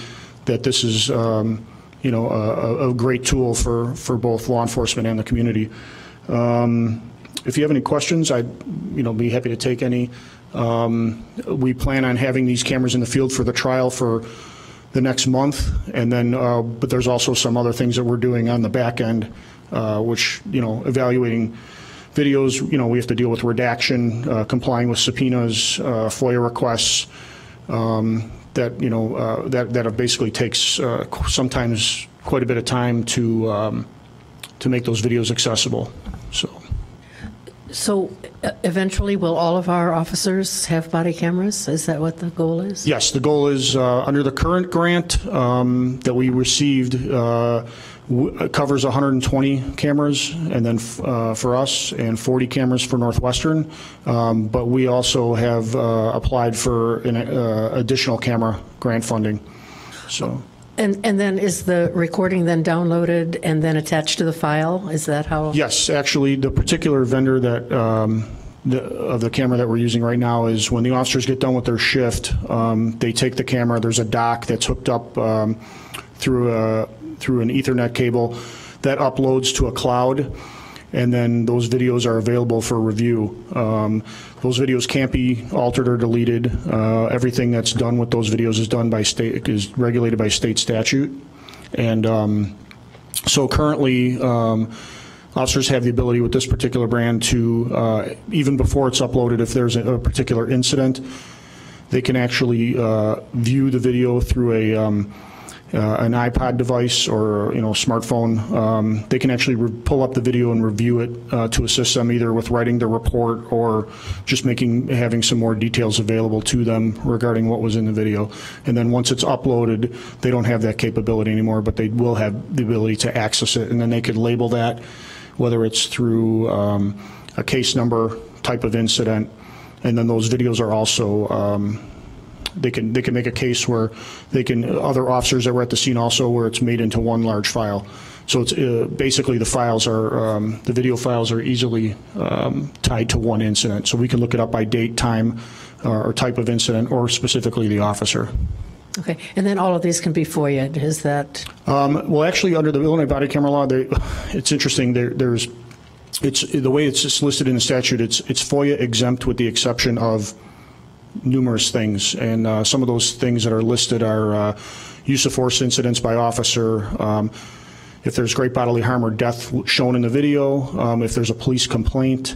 that this is a great tool for both law enforcement and the community. If you have any questions, I'd be happy to take any. We plan on having these cameras in the field for the trial for the next month, and then but there's also some other things that we're doing on the back end, which evaluating videos. We have to deal with redaction, complying with subpoenas, FOIA requests. That basically takes sometimes quite a bit of time to make those videos accessible. So eventually, will all of our officers have body cameras? Is that what the goal is? Yes, the goal is under the current grant that we received covers 120 cameras, and then for us, and 40 cameras for Northwestern. But we also have applied for an additional camera grant funding. So. And then is the recording then downloaded and then attached to the file? Is that how? Yes, actually, the particular vendor that of the camera that we're using right now is when the officers get done with their shift, they take the camera. There's a dock that's hooked up through an Ethernet cable that uploads to a cloud, and then those videos are available for review. Those videos can't be altered or deleted. Everything that's done with those videos is regulated by state statute, and so currently officers have the ability with this particular brand to even before it's uploaded, if there's a particular incident, they can actually view the video through an iPod device or smartphone, they can actually pull up the video and review it to assist them either with writing the report or just having some more details available to them regarding what was in the video. And then once it's uploaded, they don't have that capability anymore, but they will have the ability to access it, and then they could label that, whether it's through a case number, type of incident, and then those videos are also they can make a case where other officers that were at the scene also, where it's made into one large file. So it's basically the video files are easily tied to one incident. So we can look it up by date, time, or type of incident, or specifically the officer. Okay, and then all of these can be FOIA. Is that? Well, actually, under the Illinois body camera law, it's interesting. It's the way it's listed in the statute. It's FOIA exempt with the exception of numerous things, and some of those things that are listed are use of force incidents by officer, if there's great bodily harm or death shown in the video, if there's a police complaint,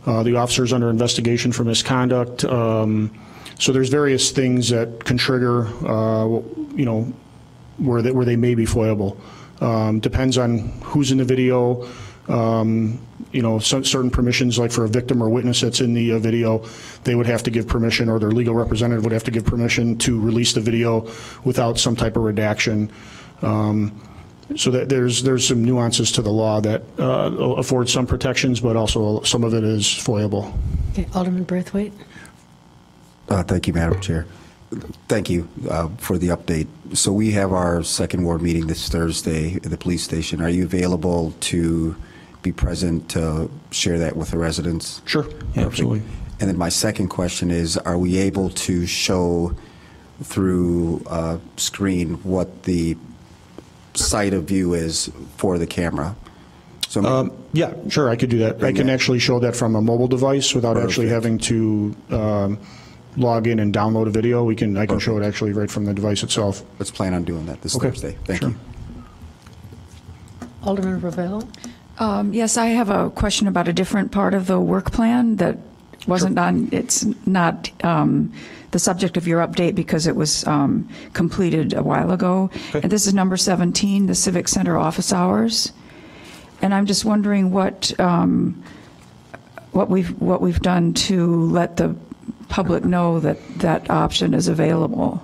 the officer's under investigation for misconduct. So there's various things that can trigger, where they may be FOIAble. Depends on who's in the video. Certain permissions, like for a victim or witness that's in the video, they would have to give permission, or their legal representative would have to give permission to release the video without some type of redaction. So that there's some nuances to the law that afford some protections, but also some of it is FOIAble. Okay, Alderman Braithwaite. Thank you, Madam Chair. Thank you for the update. So we have our second ward meeting this Thursday at the police station. Are you available to be present to share that with the residents? Sure, yeah, absolutely. And then my second question is, are we able to show through screen what the site of view is for the camera? So yeah, sure, I could do that. I can actually show that from a mobile device without actually having to log in and download a video. I can show it actually right from the device itself. Let's plan on doing that this Thursday. Thank you. Alderman Ravel. Yes, I have a question about a different part of the work plan that wasn't on. It's not the subject of your update because it was completed a while ago. Okay. And this is number 17, the Civic Center office hours. And I'm just wondering what we've done to let the public know that that option is available.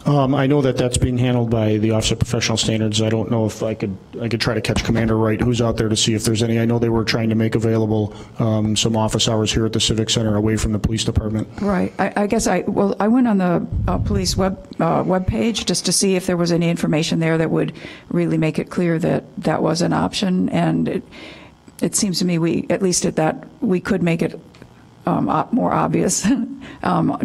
I know that that's being handled by the Office of Professional Standards. I don't know if I could try to catch Commander Wright, who's out there, to see if there's any. I know they were trying to make available some office hours here at the Civic Center away from the police department. Right. I guess I went on the police web page just to see if there was any information there that would really make it clear that that was an option, and it seems to me we could make it more obvious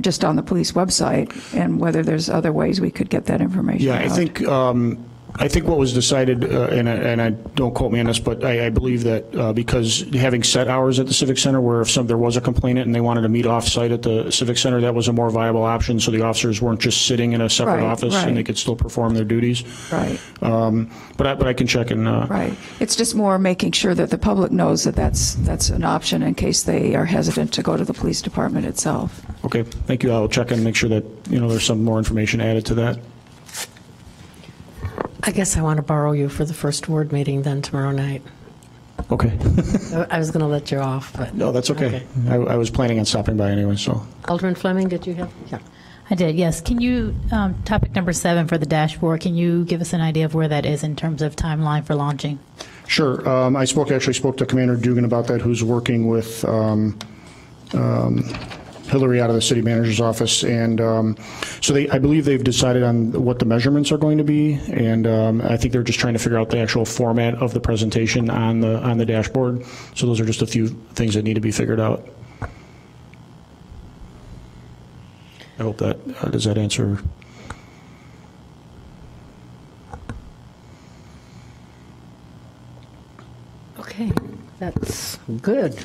just on the police website, and whether there's other ways we could get that information out. I think what was decided, and I don't quote me on this, but I believe that because having set hours at the Civic Center, where if there was a complainant and they wanted to meet off-site at the Civic Center, that was a more viable option, so the officers weren't just sitting in a separate office and they could still perform their duties. Right. But I can check and. Right. It's just more making sure that the public knows that that's an option in case they are hesitant to go to the police department itself. Okay. Thank you. I'll check and make sure that there's some more information added to that. I guess I want to borrow you for the first ward meeting then tomorrow night. Okay. I was going to let you off, but. No, that's okay. I was planning on stopping by anyway, so. Alderman Fleming, did you have? Yeah. I did, yes. Can you, topic number 7 for the dashboard, can you give us an idea of where that is in terms of timeline for launching? Sure. I actually spoke to Commander Dugan about that, who's working with Hillary out of the city manager's office, and so I believe they've decided on what the measurements are going to be, and I think they're just trying to figure out the actual format of the presentation on the dashboard. So those are just a few things that need to be figured out. I hope that does that answer. Okay, that's good.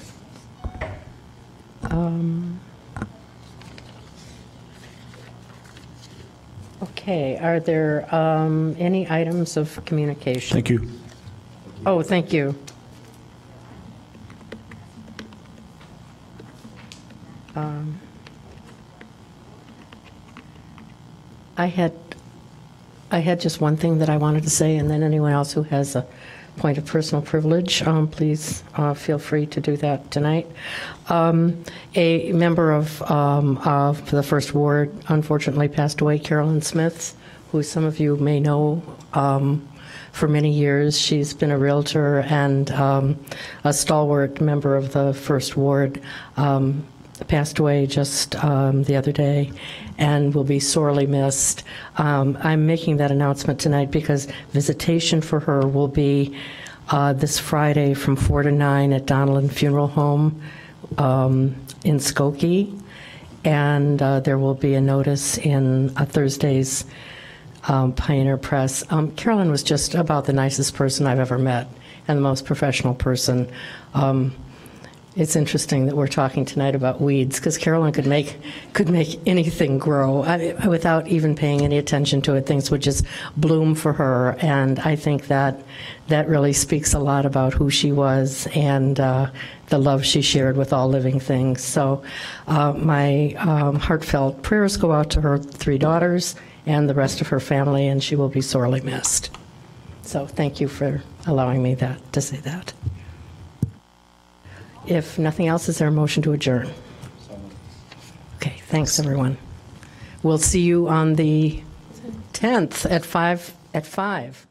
Okay, are there any items of communication? Thank you. Oh, thank you. I had just one thing that I wanted to say, and then anyone else who has a point of personal privilege, please feel free to do that tonight. A member of the First Ward unfortunately passed away, Carolyn Smith, who some of you may know for many years. She's been a realtor and a stalwart member of the First Ward. Passed away just the other day and will be sorely missed. I'm making that announcement tonight because visitation for her will be this Friday from 4 to 9 at Donnellan Funeral Home in Skokie, and there will be a notice in Thursday's Pioneer Press. Carolyn was just about the nicest person I've ever met and the most professional person. It's interesting that we're talking tonight about weeds because Carolyn could make anything grow without even paying any attention to it. Things would just bloom for her, and I think that really speaks a lot about who she was and the love she shared with all living things. So my heartfelt prayers go out to her 3 daughters and the rest of her family, and she will be sorely missed. So thank you for allowing me to say that. If nothing else, is there a motion to adjourn? Okay, thanks, everyone. We'll see you on the 10th at 5.